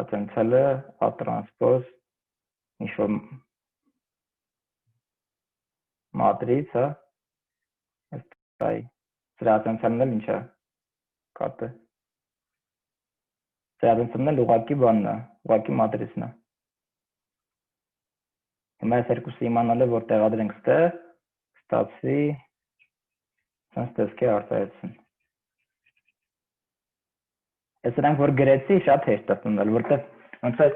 ատենցալը A տրանսպոզ ինչ որ մատրից հա այ սրա ատենցալն էլ ինչ է կատը սրա ատենցալն էլ ուղղակի բանն է ուղղակի մատրիցն է հիմա այս երկուսը իմանալը որ տեղադրենք ստեղ ստացվի sense տեսքի արտահայտություն Այս դրանք որ գրեցի շատ հեշտ է տնել որտեղ ոնց է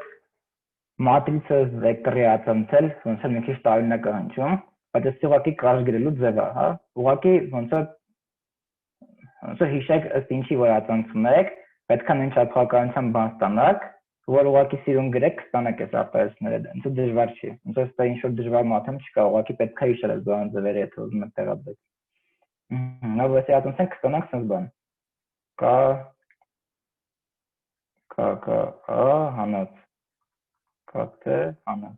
մատրիցը վեկտորի ատենցել ոնց է մի քիչ տարօրինակ է հնչում բայց այս ուղղակի կարճ գրելու ձև է հա ուղղակի ոնց է հիշեք ըստ ինչի որ ատենցում եք պետք է նույն չափականության բան ստանաք որ ուղղակի սիրուն գրեք կստանաք այս արտահայտությունները ոնց դժվար չի ոնց է դա ինչ որ դժվար մաթեմ չկա ուղղակի պետք է հիշել այս բանաձևերը եթե ուզում եք տեղադրեք Նա ոստի ատենցենք կստանանք sense բան K հանած K հանած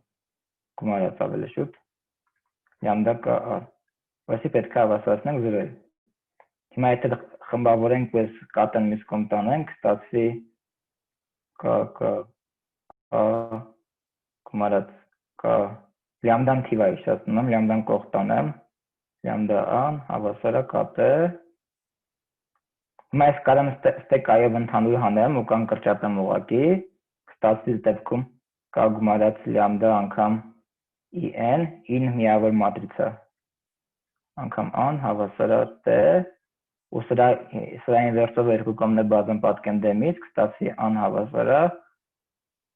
գումարած ավելի շուտ լամդա K ոստի պետք է հավասարացնենք 0-ի հիմա եթե խմբավորենք ու այս կատն մյուս կողմ տանենք ստացվի K գումարած K լամդան թիվ է հիշեցնում լամդան կողմ տանեմ լամդա an հավասար է K Հիմա այս կարամ ստեկ այով ընդհանուր հանեմ ու կան կրճատեմ ուղղակի կստացվի դեպքում K գումարած լամդա անգամ in միավոր մատրիցա անգամ an հավասար է T ու սրա ինվերսով երկու կողմն է բազում պատկեմ դեմից կստացվի an հավասար է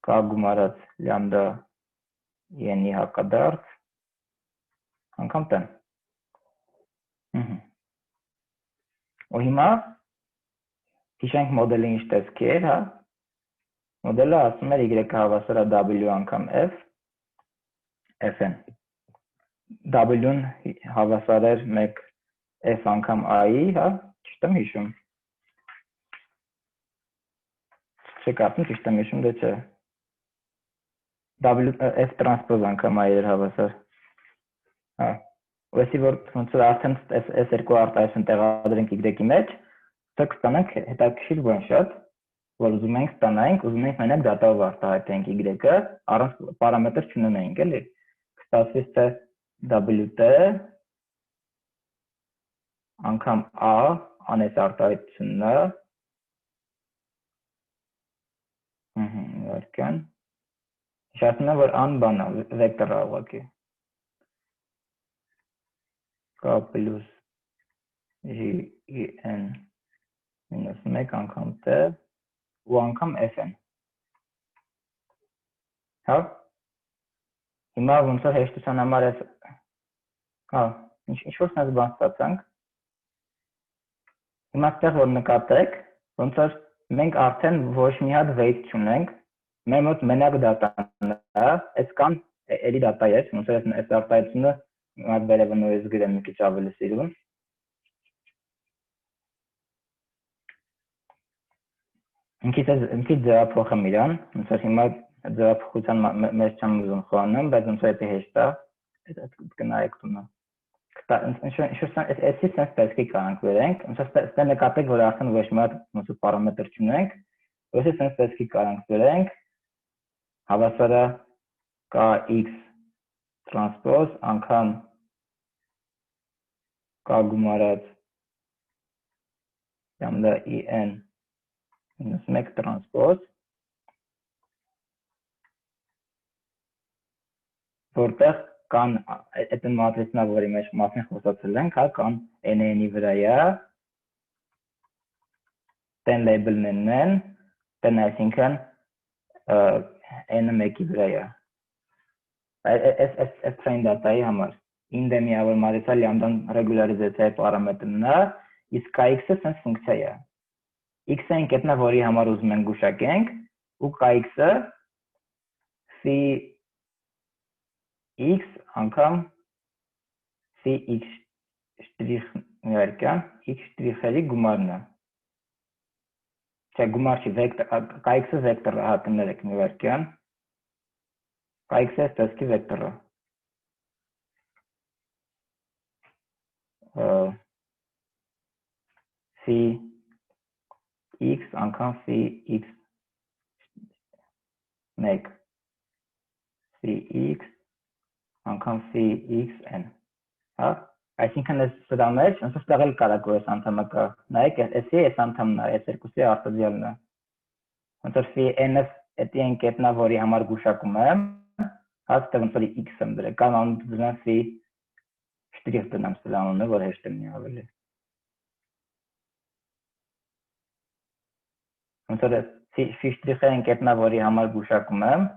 K գումարած լամդա n-ի հակադարձ անգամ T ու հիմա հիշենք մոդելը ինչ տեսքի էր, հա մոդելը ասում էր y-ը հավասար է w անգամ f fn w-ն հավասար էր 1 f անգամ i-ի, հա ճիշտ եմ հիշում չկարծում ճիշտ եմ հիշում դե չէ w f տրանսպոզ անգամ i էր հավասար հա Ոսի որ ոնց որ արդեն այս երկու արտահայտություն տեղադրենք y-ի մեջ Սա կստանանք հետաքրքիր բան շատ, որ ուզում ենք ստանանք, ուզում ենք մենակ դատով արտահայտենք y-ը, առանց պարամետր չունենայինք, էլի։ Կստացվի թե wt անգամ a անես արտահայտությունն է։ Իհարկե։ Հիշեցնում եմ, որ an բան է, վեկտոր է ուղղակի։ K + G n -1 անգամ t ու անգամ f-n։ Հա։ Հիմա ոնց որ հեշտության համար էս հա, ինչ որ sense բան ստացանք։ Հիմա այստեղ որ նկատեք, ոնց որ մենք արդեն ոչ մի հատ weight չունենք, մեր մոտ մենակ դատան է, այս կան էլի դատա է, ոնց որ այս արտահայտությունը մատ վերևը նույնս գրեմ մի քիչ ավելի սիրուն։ Ինքից ձևափոխեմ իրան, ոնց որ հիմա ձևափոխության մեջ չեմ ուզում խորանամ, բայց ոնց որ դա հեշտ է, կնայեք տունը։ Այսի sense պետք է կանք վերենք, ոնց որ ստե նկատեք, որ արդեն ոչ մի հատ ոնց որ պարամետր չունենք, այսի sense պետք է կանք վերենք, հավասարը կա x տրանսպոզ անգամ կա գումարած լամդա en -1 տրանսպոզ, որտեղ կան այդ մատրիցնա, որի մեջ մասին խոսացել ենք, հա, կան n-ի վրայա, ten label-ն n, ten այսինքն n-ը 1-ի վրայա։ Այս train data-ի համար ին դե միավոր մատրիցա լամդան ռեգուլարիզացիայի պարամետրն է, իսկ kx-ը sense ֆունկցիա է։ x-ը այն կետնա, որի համար ուզում ենք գուշակենք, ու kx-ը phi x անգամ phi x շտրիխ ներկան x շտրիխերի գումարն է։ Չէ, գումար չի, kx-ը վեկտոր է, հա, կներեք ներկան։ Kx-ը ստեսքի վեկտորը։ Phi x անգամ phi x 1 phi x անգամ phi xn, հա, այսինքն սրա մեջ ոնց որ ստեղել կարակ որ այս անդամը կա, նայեք, այս անդամն է, այս երկուսի արտադրյալն է, ոնց որ phi n-ը էդի այն կետն է, որի համար գուշակում եմ, հա, ստեղ ոնց որ x եմ դրել, կամ անուն դրեմ phi շտրիխ դնեմ սրա անունը, որ հեշտ է մի ավելի, ոնց որ phi շտրիխը այն կետն է, որի համար գուշակում եմ,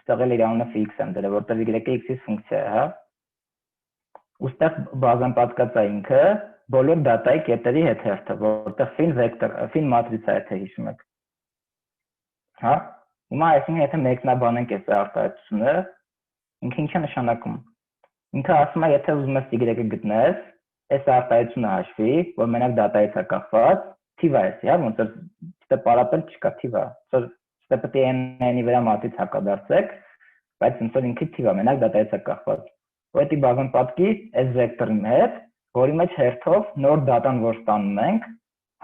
ստեղ էլ իր անունը phi x եմ դրել, որտեղ y-ը x-ի ֆունկցիա է, հա։ Ուստեղ բազան պատկած է ինքը բոլոր դատայի կետերի հետ հերթը, որտեղ phi-ն վեկտոր, phi-ն մատրիցա է, թե հիշում եք։ Հա։ Հիմա այսինքն եթե մեկնաբանենք այս արտահայտությունը, ինքը ինչ է նշանակում։ Ինքը ասում է, եթե ուզում ես y-ը գտնես, այս արտահայտությունը հաշվի, որ մենակ դատայից է կախված, թիվ է էսի, հա, ոնց որ դե պարապել չկա թիվ է։ Որ դե պետք է n-ի վրա մատրից հակադարձեք, բայց ոնց որ ինքը թիվ է, մենակ դատայից է կախված։ Ու դա բազան պատկի այս վեկտորի հետ, որի մեջ հերթով նոր դատան որ ստանում ենք,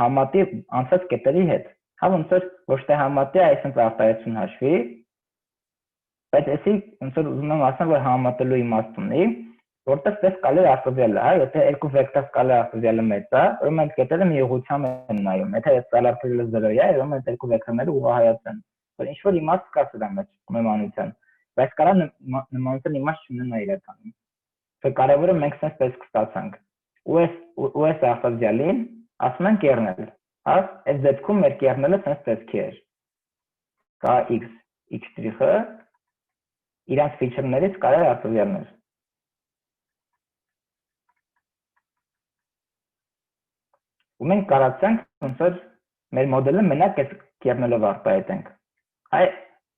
համատի անցած կետերի հետ։ Հա ոնց որ ոչ թե համատի, այսինքն արտահայտություն հաշվի, բայց էսի ոնց որ ուզում եմ ասեմ, որ համատելու իմաստ ունի, որտեղ դες սկալար արտադրյալը, հա, եթե երկու վեկտոր սկալար արտադրյալը մեծ է, ուրեմն այդ կետերը մի ուղղությամբ են նայում։ Եթե սկալար արտադրյալը 0 է, ուրեմն այդ երկու վեկտորները ուղղահայաց են։ Որ ինչ որ իմաստ կա սրա մեջ նմանության, բայց կարա նմանության իմաստ չունենա իրականում։ Թե կարևորը մենք sense պետք ստացանք։ Ու այս արտադրյալին ասում են կերնել, հա, այս դեպքում մեր կերնելը sense պետք է։ Կա x շտրիխը իրանց feature-ներից կարա արտադրյալներ։ Ու մենք կարացանք ոնց որ մեր մոդելը մենակ այս կերնելով արտահայտենք։ Այ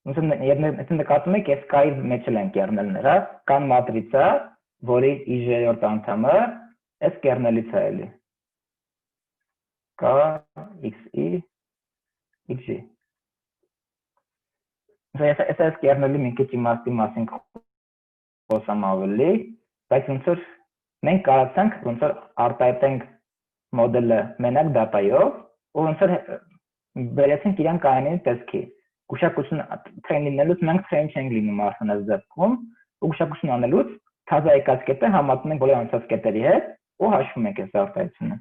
ոնց որ եթե նկատում եք, այս կայի մեջ էլ են կերնելները, կան մատրիցա, որի i-րդ անդամը այս կերնելից է էլի։ Կա xi xg։ Այս կերնելի մի քիչ իմաստի մասին խոսամ ավելի, բայց ոնց որ մենք կարացանք ոնց որ արտահայտենք մոդելը մենակ դատայով, ու ոնց որ վերեցինք իրան կայանի տեսքի։ Գուշակություն train լինելուց մենք train չենք լինում արդեն այս դեպքում, ու գուշակություն անելուց թազա եկած կետը համատնում ենք բոլոր անցած կետերի հետ ու հաշվում ենք այս արտահայտությունը։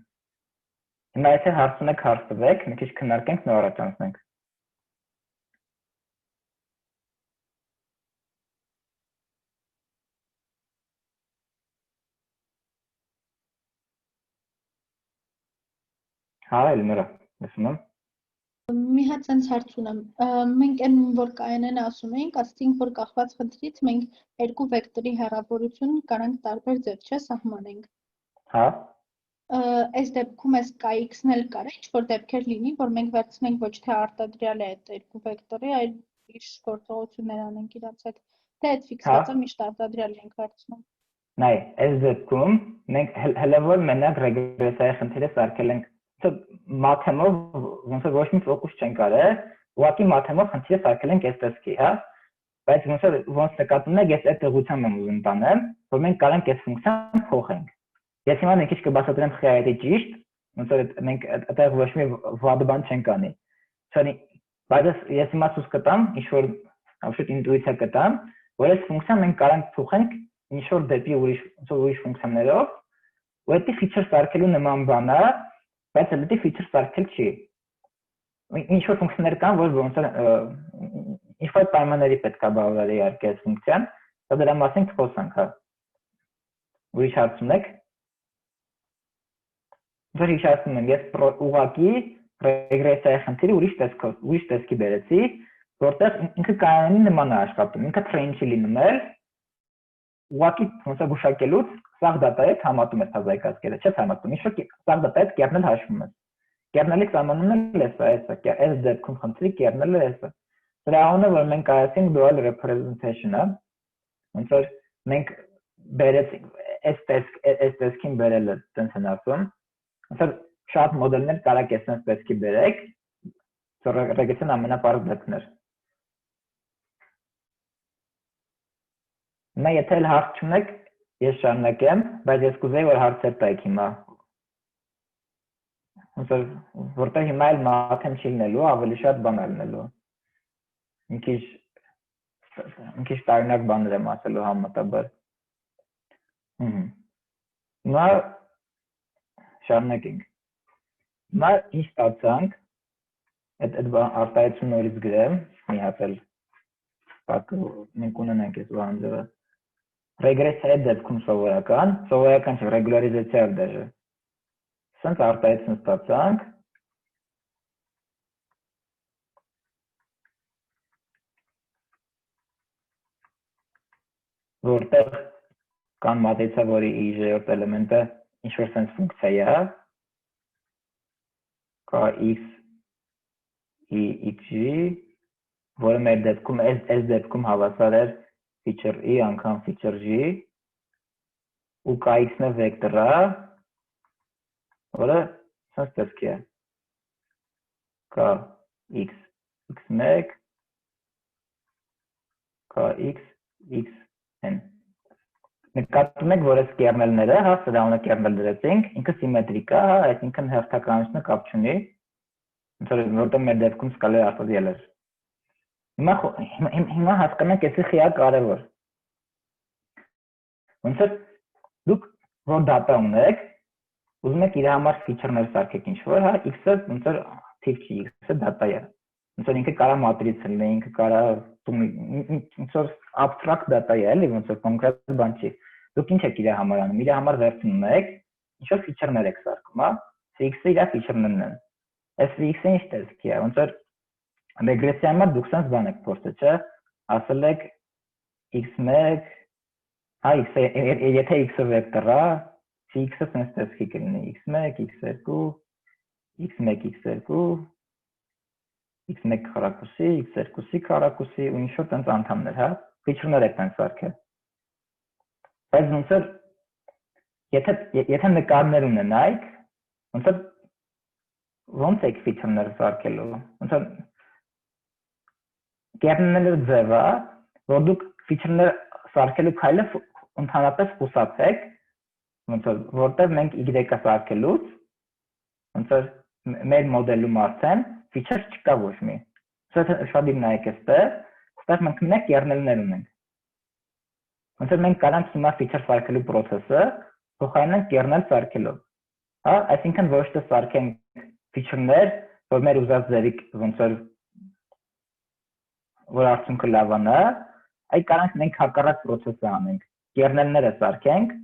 Հիմա եթե հարց ունեք, հարց տվեք, մի քիչ քննարկենք, նոր առաջ անցնենք։ Հա, Էլմիրա։ Լսում եմ։ Մի հատ sense հարց ունեմ։ Մենք այն որ կայանեն ասում էինք, ասեցինք որ կախված խնդրից մենք երկու վեկտորի հեռավորություն կարանք տարբեր ձև չէ սահմանենք։ Հա։ Այս դեպքում այս kx-ն էլ կար ինչ-որ դեպքեր լինի, որ մենք վերցնենք ոչ թե արտադրյալ է այդ երկու վեկտորի, այլ իշ գործողություններ անենք իրաց հետ։ Թե այդ ֆիքսված է միշտ արտադրյալ ենք վերցնում։ Նայ, այս դեպքում մենք հələ որ մենակ ռեգրեսիայի խնդիրը սարքել ենք, մաթեմով ոնց որ ոչ մի ֆոկուս չենք արել, ուղղակի մաթեմով խնդիրը սարքել ենք այս տեսքի, հա։ Բայց ոնց նկատում եք, ես այդ ուղղությամբ եմ ուզում տանեմ, որ մենք կարանք այս ֆունկցիան փոխենք։ Ես հիմա մի քիչ կբացատրեմ խիայտի ճիշտ, ոնց որ մենք այդտեղ ոչ մի վատ բան չենք անի։ Sorry, բայց ես հիմա ցույց կտամ, ինչ որ absolute ինտուիցիա կտամ, որ այս ֆունկցիան մենք կարանք փոխենք ինչ որ դեպի ուրիշ ֆունկցիաներով, ու դա feature սարքելու նման բան է, բայց դա feature սարքել չի։ Ինչ որ ֆունկցիաներ կան, որ ոնց ինչ որ պայմանների պետք է բավարարի իհարկե այս ֆունկցիան, դա դրա մասին կխոսանք, հա։ Ուրիշ հարց ունեք։ Որ հիշեցնում եմ, ես ուղղակի ռեգրեսիայի խնդիրը ուրիշ տեսքի բերեցի, որտեղ ինքը կայանի նման է աշխատում, ինքը train չի լինում էլ, ուղղակի ոնց է գուշակելուց սաղ դատայի հետ համատում ես հազայկացկերը, չէ՞ համատում, ինչ որ սաղ դատայի հետ կերնել հաշվում ես։ Կերնելի սահմանումն էլ էսա, այս դեպքում խնդրի կերնելը էսա։ Դրա անունը որ մենք ասենք dual representation-ը, ոնց որ մենք բերեցինք այս տեսքին բերելը տենց են ասում, ոնց որ շատ մոդելներ կարակ այսպես տեսքի բերեք, ռեգրեսիան ամենապարզ դեպքն էր։ Նա եթե էլ հարց չունեք, ես շարունակեմ, բայց ես կուզեի որ հարցեր տայք հիմա։ Ոնց որտեղ հիմա էլ մաթեմ չի լինելու, ավելի շատ բան է լինելու։ Մի քիչ տարօրինակ բաներ եմ ասելու համեմատաբար։ Հիմա շարունակենք։ Հիմա ինչ ստացանք, այդ արտահայտությունը նորից գրեմ, մի հատ էլ մենք ունենանք այս բանը։ Ռեգրեսիայի դեպքում սովորական չէ, ռեգուլարիզացիա դաժե։ Սենց արտահայտություն ստացանք։ Որտեղ կան մատրիցա, որի i-րդ էլեմենտը ինչ-որ սենց ֆունկցիա է, կա x i xg, որը մեր դեպքում այս դեպքում հավասար էր feature i անգամ feature g, ու կա x-ն վեկտոր է, որը սենց տեսքի է, կա x x1, կա x xn։ Նկատում եք, որ այս կերնելները, հա, սրա ունը կերնել դրեցինք, ինքը սիմետրիկ է, հա, այսինքն հերթականությունը կապ չունի, որտեղ մեր դեպքում սկալի արտադրյալ էր։ Հիմա հասկանանք էսի խիա կարևոր։ Ոնց որ դուք որ դատա ունեք, ուզում եք իր համար feature-ներ սարքեք ինչ-որ, հա, x-ը ոնց որ թիվ չի, x-ը դատա է։ Ոնց որ ինքը կարա մատրիցա լինի, ինքը կարա ոնց որ abstract data է, էլի ոնց որ կոնկրետ բան չի։ Դուք ինչ եք իր համար անում։ Իր համար վերցնում եք, ինչ որ feature-ներ եք սարքում, հա։ X-ը իր feature-ներն են։ Այս x-ը ինչ տեսքի է, ոնց որ ռեգրեսիայի համար դուք sense բան եք փորձել, չէ՞։ Ասել եք x1, հա, եթե x-ը վեկտոր է, x-ը sense տեսքի կլինի x1, x2, x1, x2, x1 քառակուսի, x2-ի քառակուսի ու ինչ որ տենց անդամներ, հա, feature-ներ եք տենց սարքել։ Բայց ոնց որ եթե նկարներ ունենայիք, ոնց եք feature-ները սարքելու, ոնց որ կերնելը ձև է, որ դուք feature-ները սարքելու քայլը ընդհանրապես խուսափեք, ոնց որ որտեղ մենք y-ը սարքելուց, ոնց որ մեր մոդելում արդեն feature չկա ոչ մի։ Սա շատ իր նայեք էստեղ, այստեղ մենք մեկ կերնելներ ունենք։ Ոնց որ մենք կարանք հիմա feature սարքելու process-ը փոխարինենք կերնել սարքելով։ Հա, այսինքն ոչ թե սարքենք feature-ներ, որ մեր ուզած ձևի ոնց որ արդյունքը լավանա, այլ կարանք մենք հակառակ process-ը անենք։ Կերնելները սարքենք,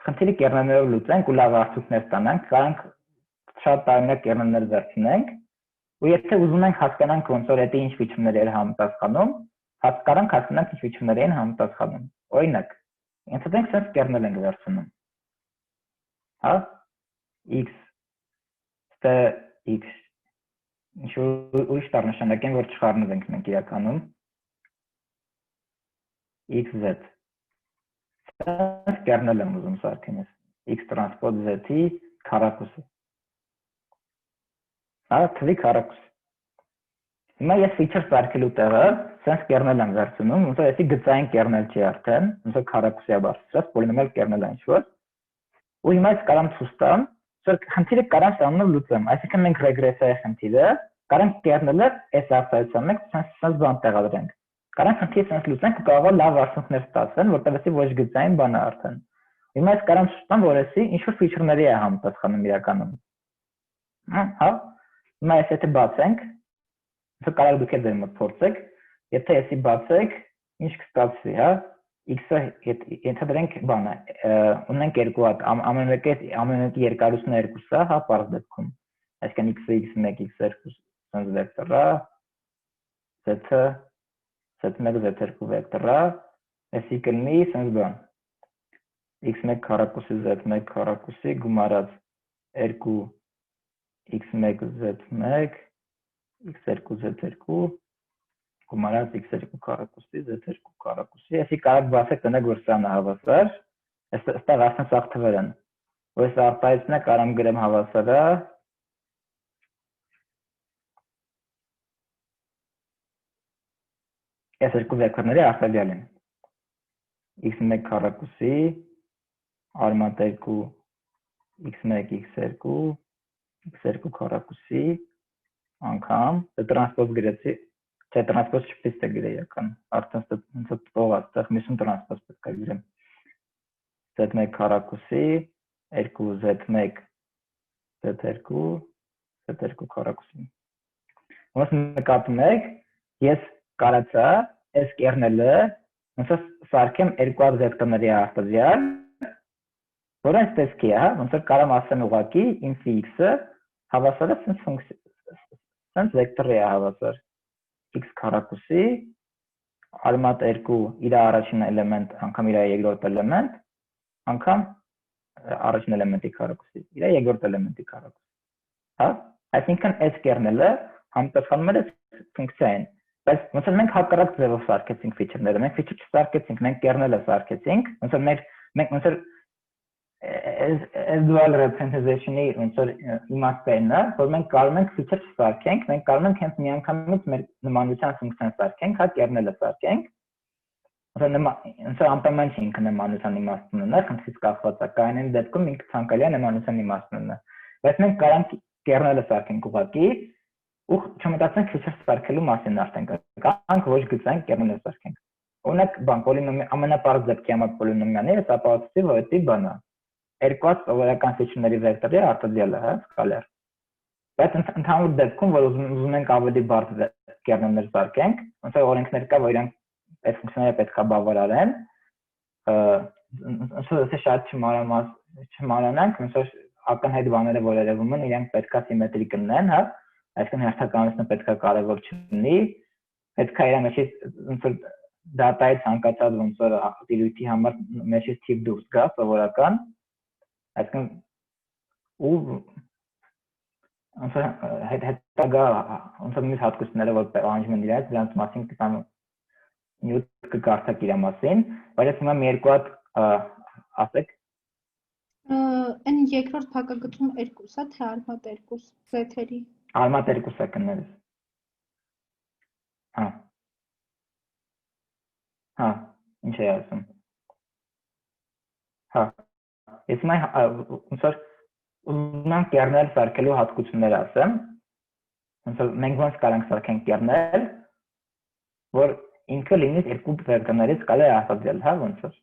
խնդիրը կերնելներով լուծենք ու լավ արդյունքներ ստանանք, կարանք շատ տարբեր կերնելներ վերցնենք, ու եթե ուզում ենք հասկանանք ոնց որ դա ինչ ֆիչերներ են համապատասխանում, հասկանանք ինչ ֆիչերներ են համապատասխանում։ Օրինակ, ենթադրենք sense կերնել ենք վերցնում։ Հա, x ստե x ինչ ուրիշ տար նշանակեն, որ չխառնվենք մենք իրականում xz կերնել եմ ուզում սարքեմ ես x տրանսպոզ z-ի քառակուսը։ Հա, թվի քառակուս։ Հիմա ես feature սարքելու տեղը sense կերնել եմ վերցնում, ոնց որ էսի գծային կերնել չի արդեն, ոնց որ քառակուսի է բարձրացած, պոլինոմիալ կերնել է ինչ-որ։ Ու հիմա ես կարամ ցույց տամ, որ խնդիրը կարամ սրանով լուծեմ, այսինքն մենք ռեգրեսիայի խնդիրը կարամ կերնելը այս արտահայտության մեջ sense բան տեղադրենք։ Կարանք խնդիրը sense լուծենք ու կարող է լավ արդյունքներ ստացվեն, որտեղ էսի ոչ գծային բան է արդեն։ Հիմա ես կարամ ցույց տամ, որ էսի ինչ-որ feature-ների է համապատասխանում իրականում։ Հա, հիմա ես եթե բացենք, ոնց կարող դուք էլ ձեր մոտ փորձեք, եթե էսի բացեք, ինչ կստացվի, հա, x-ը ենթադրենք բանը, ունենք երկու հատ, ամենամեկի երկարությունը 2-ը, հա, պարզ դեպքում։ Այսինքն x-ը x1, x2 sense վեկտորա, z-ը z1, z2 վեկտորա, էսի կլինի sense բան։ x1 քառակուսի z1 քառակուսի գումարած 2 x1 z1 x2 z2 գումարած x2 քառակուսի z2 քառակուսի, էսի կարող բացեք տնեք որ սրան հավասար, այստեղ արդեն սաղ թվեր են, որ այս արտահայտությունը կարամ գրեմ հավասարը, այս երկու վեկտորների արտադրյալ են, x1 քառակուսի, արմատ 2 x1 x2 x2 քառակուսի անգամ, տրանսպոզ գրեցի, չէ տրանսպոզ չպետք է գրեի ական, արդեն ոնց տող այստեղ միսում տրանսպոզ պետք է գրեմ, z1 քառակուսի, 2 z1 z2 z2 քառակուսի։ Ոնց նկատում եք, ես կարացա այս կերնելը ոնց սարքեմ երկու հատ վեկտորների արտադրյալ, որը այստեղ է, հա, ոնց որ կարամ ասեմ ուղղակի ինձ x-ը հավասար է sense վեկտորի է հավասար x քառակուսի արմատ 2 իր առաջին էլեմենտ անգամ իր երկրորդ էլեմենտ անգամ առաջին էլեմենտի քառակուսի իր երկրորդ էլեմենտի քառակուսի, հա, այսինքն այս կերնելը համապատասխանում է ֆունկցիային, բայց ոնց որ մենք հակառակ ձևով սարքեցինք feature-ները, մենք feature չսարքեցինք, մենք կերնելը սարքեցինք, ոնց որ մենք ոնց որ as dual representation-ի ոնց որ իմաստն է, որ մենք կարող ենք feature չսարքենք, մենք կարող ենք հենց միանգամից մեր նմանության ֆունկցիան սարքենք, հա կերնելը սարքենք, ոնց որ անպայման չի ինքը նմանության իմաստն ունենա, խնդրից կախված է, կային դեպքում ինքը ցանկալի է նմանության իմաստն ունենա, բայց մենք կարող ենք կերնելը սարքենք ուղղակի ու չմտածենք feature սարքելու մասին արդեն, կարող ոչ գծենք կերնելը սարքենք։ Օրինակ, բան պոլինոմի ամենապարզ դեպքի համար պոլինոմիալները ես ապացուցի, որ դա բան է։ Երկու հատ սովորական ֆիչերների վեկտորի արտադրյալը, հա, սկալար։ Բայց ընդհանուր դեպքում, որ ուզում ենք ավելի բարդ կերնելներ սարքենք, ոնց որ օրենքներ կա, որ իրանք այդ ֆունկցիաները պետք է բավարարեն, ոնց որ շատ չմանանանք, ոնց որ ակնհայտ բաները, որ երևում են, իրանք պետք է սիմետրիկ լինեն, հա, այսինքն հերթականությունը պետք է կարևոր չլինի, պետք է իր մեջից ոնց որ դատայի ցանկացած ոնց որ տիրույթի համար մեջից տիպ դուրս գա սովորական, այսինքն ու ոնց որ հետագա ոնց որ մյուս հատկությունները որ պահանջում են իրենց, դրանց մասին կտամ նյութ կկարդակ իր մասին, բայց հիմա մի երկու հատ ասեք Այն երկրորդ փակագծում 2-ա, թե արմատ 2 Z-երի։ Արմատ 2-ը կներես։ Հա։ Հա, ինչ է ասում։ Հա։ Ես մայ ոնց որ ունեմ կերնել սարքելու հատկություններ ասեմ։ Ոնց որ մենք ոնց կարանք սարքենք կերնել, որ ինքը լինի երկու վեկտորներից կարելի է արտադրել, հա, ոնց որ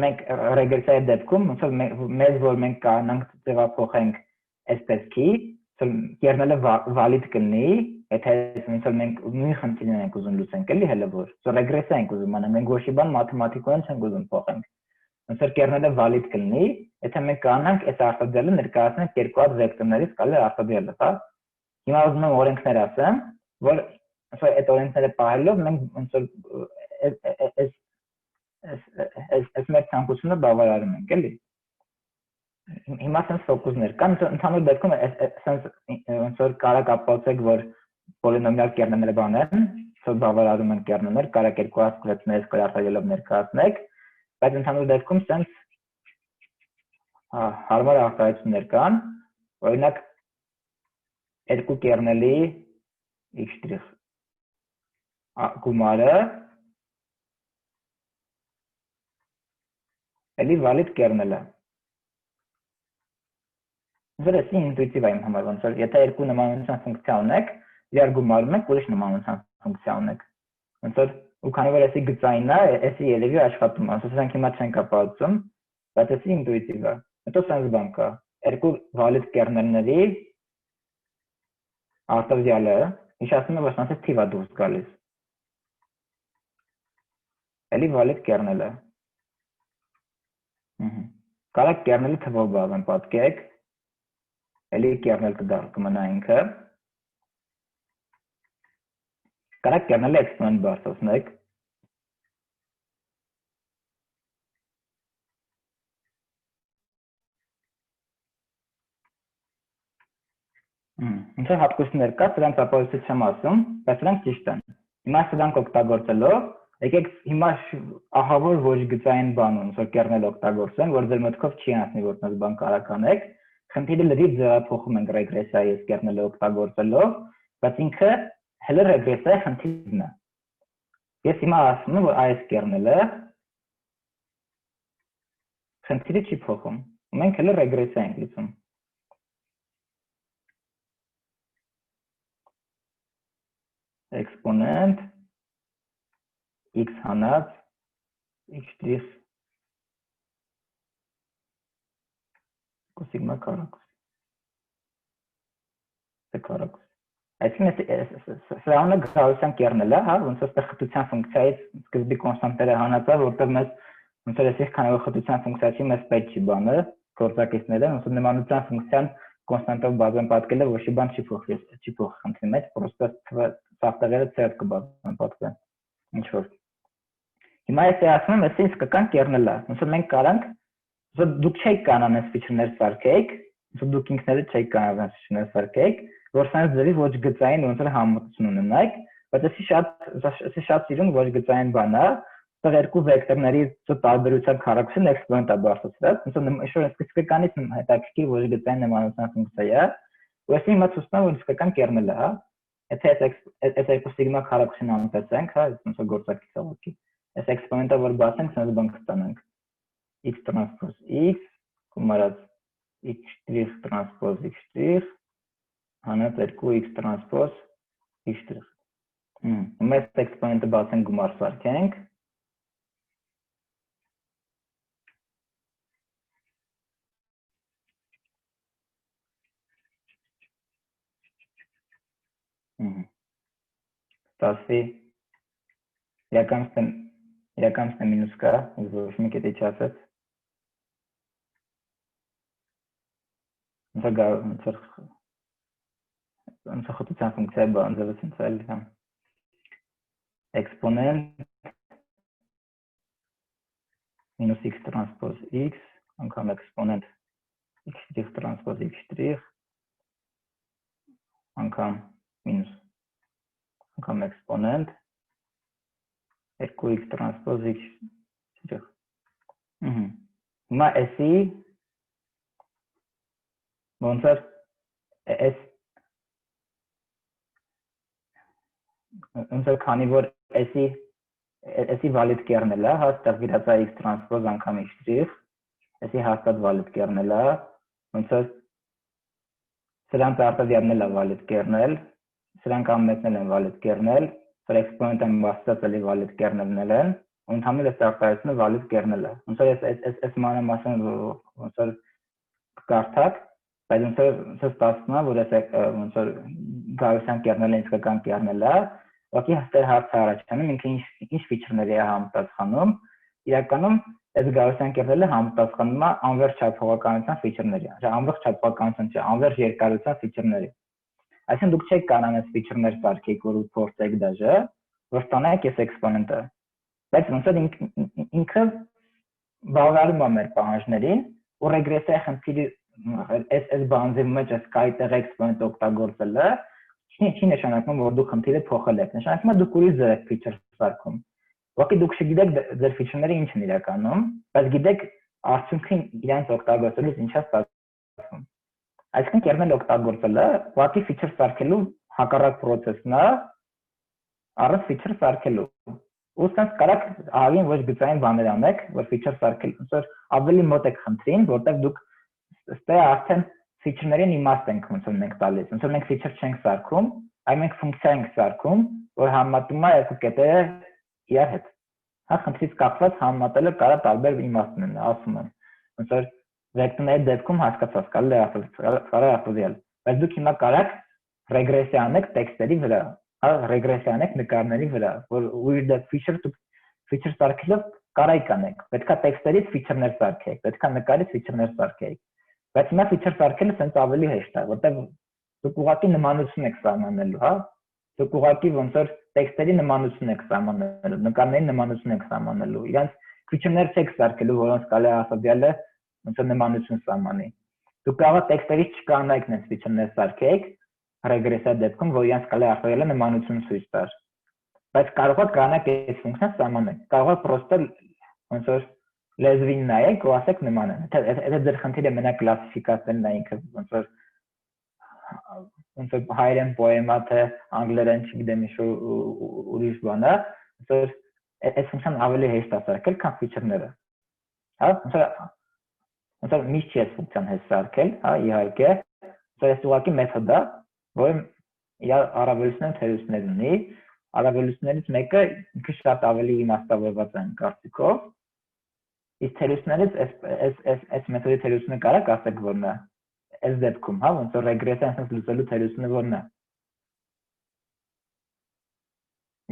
մենք ռեգրեսիայի դեպքում ոնց որ մեզ որ մենք կանանք ձևափոխենք այս տեսքի, կերնելը վալիդ կլինի, եթե ոնց որ մենք նույն խնդիրն ենք ուզում լուծենք, էլի հələ որ ռեգրեսիա ենք ուզում անենք, մենք ոչ մի բան մաթեմատիկորեն չենք ուզում փոխենք։ ոնց որ կերնելը valid կլինի, եթե մենք կանանք այս արտադրյալը ներկայացնենք երկու հատ վեկտորներից կարելի արտադրյալը, հա։ Հիմա ուզում եմ օրենքներ ասեմ, որ ոնց որ այդ օրենքները պահելով մենք ոնց որ այս մեր ցանկությունը բավարարում ենք, էլի։ Հիմա sense ֆոկուսներ կան, ընդհանուր դեպքում sense ոնց որ կարակ ապացուցեք, որ պոլինոմիալ կերնելները բաներ, որ բավարարում են կերնելներ, կարակ երկու հատ կլեցնես արտադրյալով ներկայացնեք, բայց ընդհանուր դեպքում sense հարմար արտահայտություններ կան, օրինակ երկու կերնելի x' գումարը էլի valid կերնելը։ Որը ինտուիտիվ է իմ համար, ոնց որ եթե երկու նմանության ֆունկցիա ունեք, իրար գումարում եք, ուրիշ նմանության ֆունկցիա ունեք։ Ոնց որ ու քանի որ էսի գծային է, էսի երևի աշխատում է, ասես մենք հիմա չենք ապահովում, բայց էսի ինտուիտիվ է։ Հետո sense բան կա, երկու valid կերնելների արտադրյալը հիշացնում է, որ sense թիվ է դուրս գալիս։ Էլի valid կերնելը։ Կարակ կերնելը թվով բաղեմ, պատկեք, էլի կերնել կմնա ինքը, կարակ կերնելը էքսպոնենտ բարձրացնեք, ինչ որ հատկություններ կա, սրանց ապահովություն չեմ ասում, բայց սրանք ճիշտ են։ Հիմա սրանք օգտագործելով եկեք հիմա ահավոր ոչ գծային բան ոնց որ կերնել օգտագործեն, որ ձեր մտքով չի անցնի, որ այդպես բան կարող անեք, խնդիրը լրիվ ձևափոխում ենք ռեգրեսիայի այս կերնելը օգտագործելով, բայց ինքը հələ ռեգրեսիայի խնդիրն է։ Ես հիմա ասում եմ, որ այս կերնելը խնդիրը չի փոխում, մենք հələ ռեգրեսիա ենք լուծում։ Exponent x հանած x' կոսիգմա քառակուսի։ Դա քառակուսի։ Այսինքն սրանը գաղութան կերնելը, հա, ոնց որ խտության ֆունկցիայից սկզբի կոնստանտները հանածա, որտեղ մեզ ոնց որ էսի քանի որ խտության ֆունկցիա չի, մեզ պետք չի բանը, գործակիցները, ոնց որ նմանության ֆունկցիան կոնստանտով բազան պատկելը ոչ մի բան չի փոխվի, չի փոխի խնդրի մեջ, պրոստը սախտավերը ծեր կբազան պատկեն։ Ինչ որ հիմա ես ասում եմ, էսի իսկական կերնելը, ոնց որ մենք կարանք, ոնց որ դուք չեք կանան այս ֆիչերներ սարքեք, ոնց որ դուք ինքներդ չեք կանան այս ֆիչերներ սարքեք, որ sense ձևի ոչ գծային ոնց որ համեմատություն ունենայք, բայց էսի շատ սիրուն ոչ գծային բան է, այստեղ երկու վեկտորների տարբերությամբ քառակուսին էքսպոնենտ է բարձրացրած, ոնց որ ինչ-որ իսկականից հետաքրքիր ոչ գծային նմանության ֆունկցիա է, ու էսի հիմա ցույց տամ, որ իսկական կերնելը է, եթե այս երկու սիգմա քառակուսին անտեսենք, հա, ոնց որ գործակից ավարտի, այս էքսպոնենտը որ բացենք, sense բան կստանանք x տրանսպոզ x գումարած x' տրանսպոզ x' հանած 2x տրանսպոզ x'։ Հիմա այս էքսպոնենտը բացենք գումար սարքենք։ Ստացվի իրականցն է մինուս կա, ոչ մի կետի չասեց։ Ոնց խտության ֆունկցիա բանձրից ինձ էլ էքսպոնենտ մինուս x տրանսպոզ x անգամ էքսպոնենտ x' տրանսպոզ x' անգամ մինուս անգամ էքսպոնենտ 2x տրանսպոզ x'։ Հիմա էսի ոնց որ էս ոնց որ քանի որ էսի valid կերնելը, հա, ստեղ վիրածա x տրանսպոզ անգամ x', էսի հաստատ valid կերնելը, ոնց որ սրանց արտադրյալն է valid կերնել, սրանք ամենն են valid կերնել, որ էքսպոնենտը բացած էլի valid կերնելն են, ու ընդհանուր այս արտադրությունը valid կերնելը։ Ոնց որ այս մանրամասն ոնց որ կարդակ, բայց ոնց որ ստացվում է, որ այս ոնց որ գաղութան կերնելը իսկական կերնելը, ուղղակի հստակ հարց առաջանում, ինքը ինչ ֆիչերների է համապատասխանում, իրականում Այս Գaussian կերտելը համապատասխանում է անվերջ չափողականության ֆիչերների, անվերջ չափողականության չէ, անվերջ երկարության ֆիչերների։ Այսինքն դուք չեք կարող այս ֆիչերներ սարքեք, որ փորձեք դաժե, որ ստանաք այս էքսպոնենտը։ Բայց ոնց որ ինքը բավարարում է մեր պահանջներին, ու ռեգրեսիա խնդիրի այս բանձի մեջ այս կայտեղ էքսպոնենտ օգտագործելը չի նշանակում, որ դուք խնդիրը փոխել եք։ Նշանակում է դուք ուրիշ ձեր ֆիչեր սարքում։ Ուղղակի դուք չգիտեք ձեր ֆիչերները ինչ են իրականում, բայց գիտեք արդյունքին իրենց օգտագործելուց ինչա ստացվում։ Այսինքն կերնել օգտագործելը ուղղակի ֆիչեր սարքելու հակառակ process-ն է առանց ֆիչեր սարքելու։ Ուսանց կարակ ահագին ոչ գծային բաներ անեք, որ ֆիչեր սարքել, ոնց որ ավելի մոտ եք խնդրին, որտեղ դուք ստե արդեն ֆիչերներին իմաստ ենք ոնց որ մենք տալիս։ Ոնց որ մենք ֆիչեր չենք սարքում, այլ մենք ֆունկցիա ենք սարքում, որ համատում է երկու կետերը իրար հետ։ Հա խնդրից կախված համատելը կարա տարբեր իմաստ ունենա, ասում եմ։ Ոնց որ վեկտորների դեպքում հասկացած կարա ախտոյալ, բայց դուք հիմա կարաք ռեգրեսիա անեք տեքստերի վրա, հա ռեգրեսիա անեք նկարների վրա, որ with the feature սարքելով կարայք անեք, պետքա տեքստերից ֆիչերներ սարքեք, պետքա նկարից ֆիչերներ սարքեք, բայց հիմա ֆիչեր սարքելը սենց ավելի հեշտ է, որտեղ դուք ուղղակի նմանություն եք սահմանելու, հա դուք ուղղակի ոնց որ տեքստերի նմանություն եք սահմանելու, նկարների նմանություն եք սահմանելու, իրանց ֆիչերներ չեք սարքելու, որոնց կարելի է ասածյալը ոնց որ նմանություն սահմանի։ Դուք կարող եք տեքստերից չկանայք նենց ֆիչերներ սարքեք, ռեգրեսիա դեպքում, որ իրանց կարելի է ասածյալը նմանություն ցույց տար։ Բայց կարող եք կանայք այս ֆունկցիան սահմանեք։ Կարող եք պրոստը ոնց որ լեզվին նայեք ու ասեք նման է։ Եթե ձեր խնդիրը մենակ կլասիֆիկացնելն է ինքը ոնց որ հայերեն պոեմա թե անգլերեն չգիտեմ ինչ ուրիշ բան է, ոնց որ այս ֆունկցիան ավելի հեշտ է սարքել, քան ֆիչերները։ Հա, ոնց որ միշտ չի այս ֆունկցիան հեշտ սարքել, հա, իհարկե, ոնց որ այս ուղղակի մեթոդ է, որը իր առավելություններ ու թերություններ ունի, առավելություններից մեկը ինքը շատ ավելի իմաստավորված է կարծիքով, իսկ թերություններից այս մեթոդի թերությունը կարա ասեք որն է։ Այս դեպքում, հա, ոնց որ ռեգրեսիան sense լուծելու թերությունը որն է։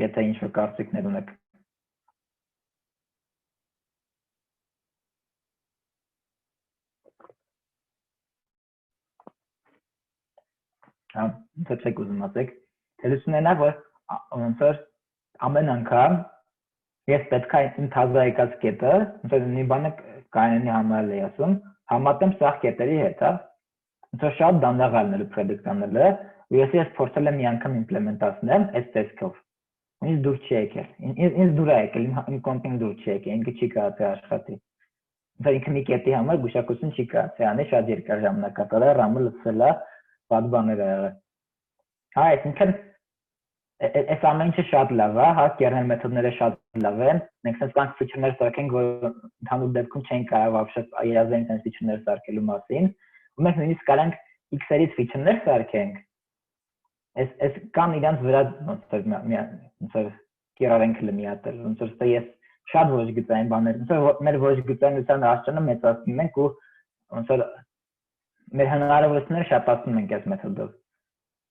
Եթե ինչ-որ կարծիքներ ունեք։ Հա, ոնց եք ուզում ասեք։ Թերությունն է, որ ոնց որ ամեն անգամ ես պետք է իմ թազա եկած կետը, ոնց որ մի բանը կանոնի համարել է ասում, համատեմ սաղ կետերի հետ, հա։ Ոնց որ շատ դանդաղ ալնելու predict անելը, ու ես փորձել եմ մի անգամ իմպլեմենտացնել այս տեսքով։ Ինձ դուր չի եկել։ Ինձ դուր է եկել, իմ կոնտենտ դուր չի եկել, ինքը չի կարողացել աշխատի։ Ոնց որ ինքը մի կետի համար գուշակություն չի կարողացել անել, շատ երկար ժամանակ կատարել, RAM-ը լցել է, բադ բաներ ա եղել։ Հա, այսինքն այս ամեն ինչը շատ լավ է, հա, կերնել մեթոդները շատ լավ են։ Մենք sense կանք ֆիչերներ սարքենք, որ ընդհանուր դեպքում չեն կարող вообще երազենք sense ֆիչերներ սարքելու մասին։ Ու մենք նույնիսկ կարող ենք X-երից ֆիչերներ սարքենք։ Այս կան իրանց վրա ոնց որ կիրառենք լմիատել, ոնց որ ես շատ ոչ գծային բաներ, ոնց որ մեր ոչ գծայնության աստիճանը մեծացնում ենք ու ոնց որ մեր հնարավորությունները շատացնում ենք այս մեթոդով։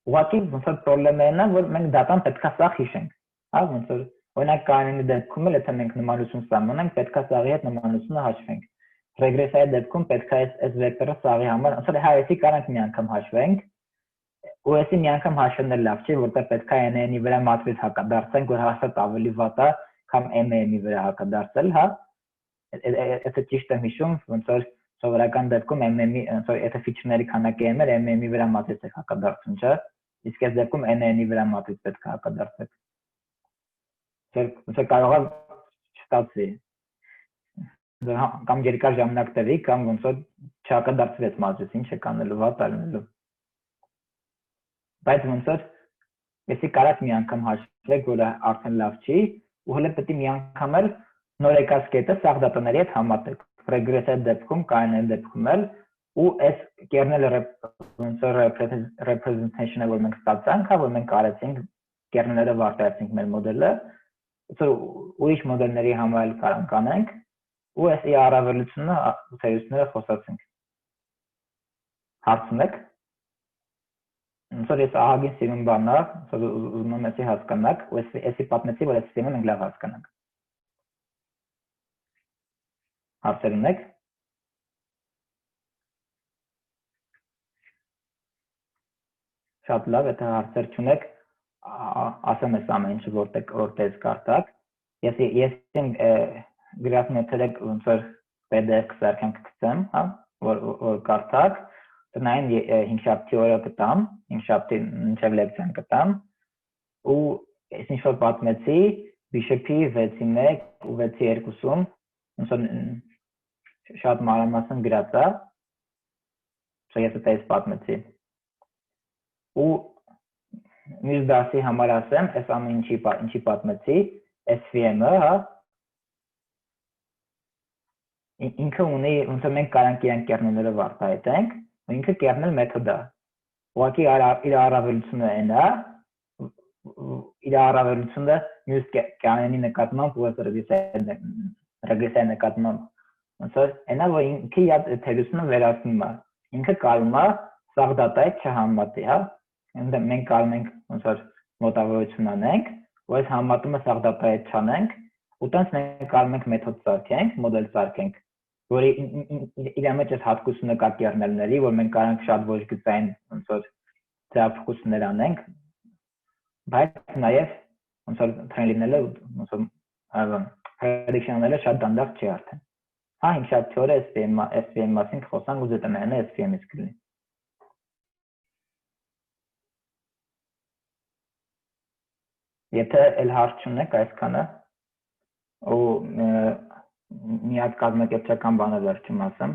Ուղղակի ոնց որ խնդիրն է, որ մենք դատան պետքա սա հիշենք, հա, ոնց որ օրինակ կանոնի դեպքում էլ եթե մենք նմանություն սահմանենք, պետքա սաղի հետ նմանությունը հաշվենք։ Ռեգրեսիայի դեպքում պետքա այս վեկտորը սաղի համար, ոնց որ հայեցի կարանք մի անգամ հաշվենք, ու այսի մի անգամ հաշվելը լավ չի, որտեղ պետքա n-ի վրա մատրից հակադարձենք, որ հաշվելը ավելի վատ է, քան m-ի վրա հակադարձել, հա։ Եթե ճիշտ եմ հիշում, ոնց որ սովորական դեպքում m-ի, ոնց որ եթե ֆիչերների քանակը m էր, m-ի վրա մատրից է հակադարձում, չէ՞։ Իսկ այս դեպքում n-ի վրա մատրից պետք է հակադարձեք։ Ոնց կարող է չստացվի։ Կամ երկար ժամանակ տևի, կամ ոնց որ չհակադարձվի այս մատրից, ինչ եք անելու, վատ արնելու։ Բայց ոնց որ եսի կարաք մի անգամ հաշվեք, որը արդեն լավ չի, ու հələ պետք է մի անգամ էլ նոր եկած կետը սաղ դատաների հետ համատեք։ Ռեգրեսիայի դեպքում, կանոնի դեպքում էլ ու այս կերնելը ոնց որ representation-ը որ մենք ստացանք, հա, որ մենք արեցինք կերնելը վարտացինք մեր մոդելը, ոնց որ ուրիշ մոդելների համար կարող կանենք ու այս առավելությունը թերությունները խոսացինք։ Հարց ունեք։ Ոնց որ ես ահագին սիրուն բան է, ոնց որ ուզում եմ էսի հասկանաք, ու էսի պատմեցի, որ այս սիրուն ենք լավ հասկանանք։ Հարցեր ունեք։ Շատ լավ, եթե հարցեր չունեք, ասեմ ես ամեն ինչը որտեղ կարդաք։ Ես գրաֆն եք ոնց որ PDF սարքանք գցեմ, հա, որ կարդաք, տնային 5-7 օրը կտամ, 5-7 մինչև լեկցիան կտամ, ու ես ինչ որ պատմեցի, Bishop-ի 6-1 ու 6-2-ում, ոնց որ շատ մանրամասն գրած է, ես դա պատմեցի։ Ու մյուս դասի համար ասեմ, այս ամեն ինչի պատմեցի, SVM-ը, հա, ինքը ունի, ոնց որ մենք կարանք իրեն կերնելները վարտահայտենք, ու ինքը կերնել մեթոդ է։ Ուղղակի իր առավելությունը այն է, իր առավելությունը մյուս կյանանի նկատմամբ ու ռեգրեսիայի նկատմամբ, ոնց որ այնա, որ ինքը իր թերությունը վերացնում է։ Ինքը կարում է սաղ դատայի չհամատի, հա։ Մենք կարում ենք ոնց որ մոտավորություն անենք, ու այս համատումը սաղ դատայի չանենք, ու տենց մենք կարում ենք մեթոդ սարքենք, մոդել սարքենք, որի իր մեջ այս հատկությունը կա կերնելների, որ մենք կարանք շատ ոչ գծային ոնց որ ձևափոխություններ անենք, բայց նաև ոնց որ train լինելը ոնց որ prediction-ները շատ դանդաղ չի արդեն։ Հա, 5-7 օրը SVM մասին խոսանք ու ZTN-ը SVM-ից կլինի։ Եթե էլ հարց չունեք այսքանը, ու մի հատ կազմակերպչական բանը վերջում ասեմ,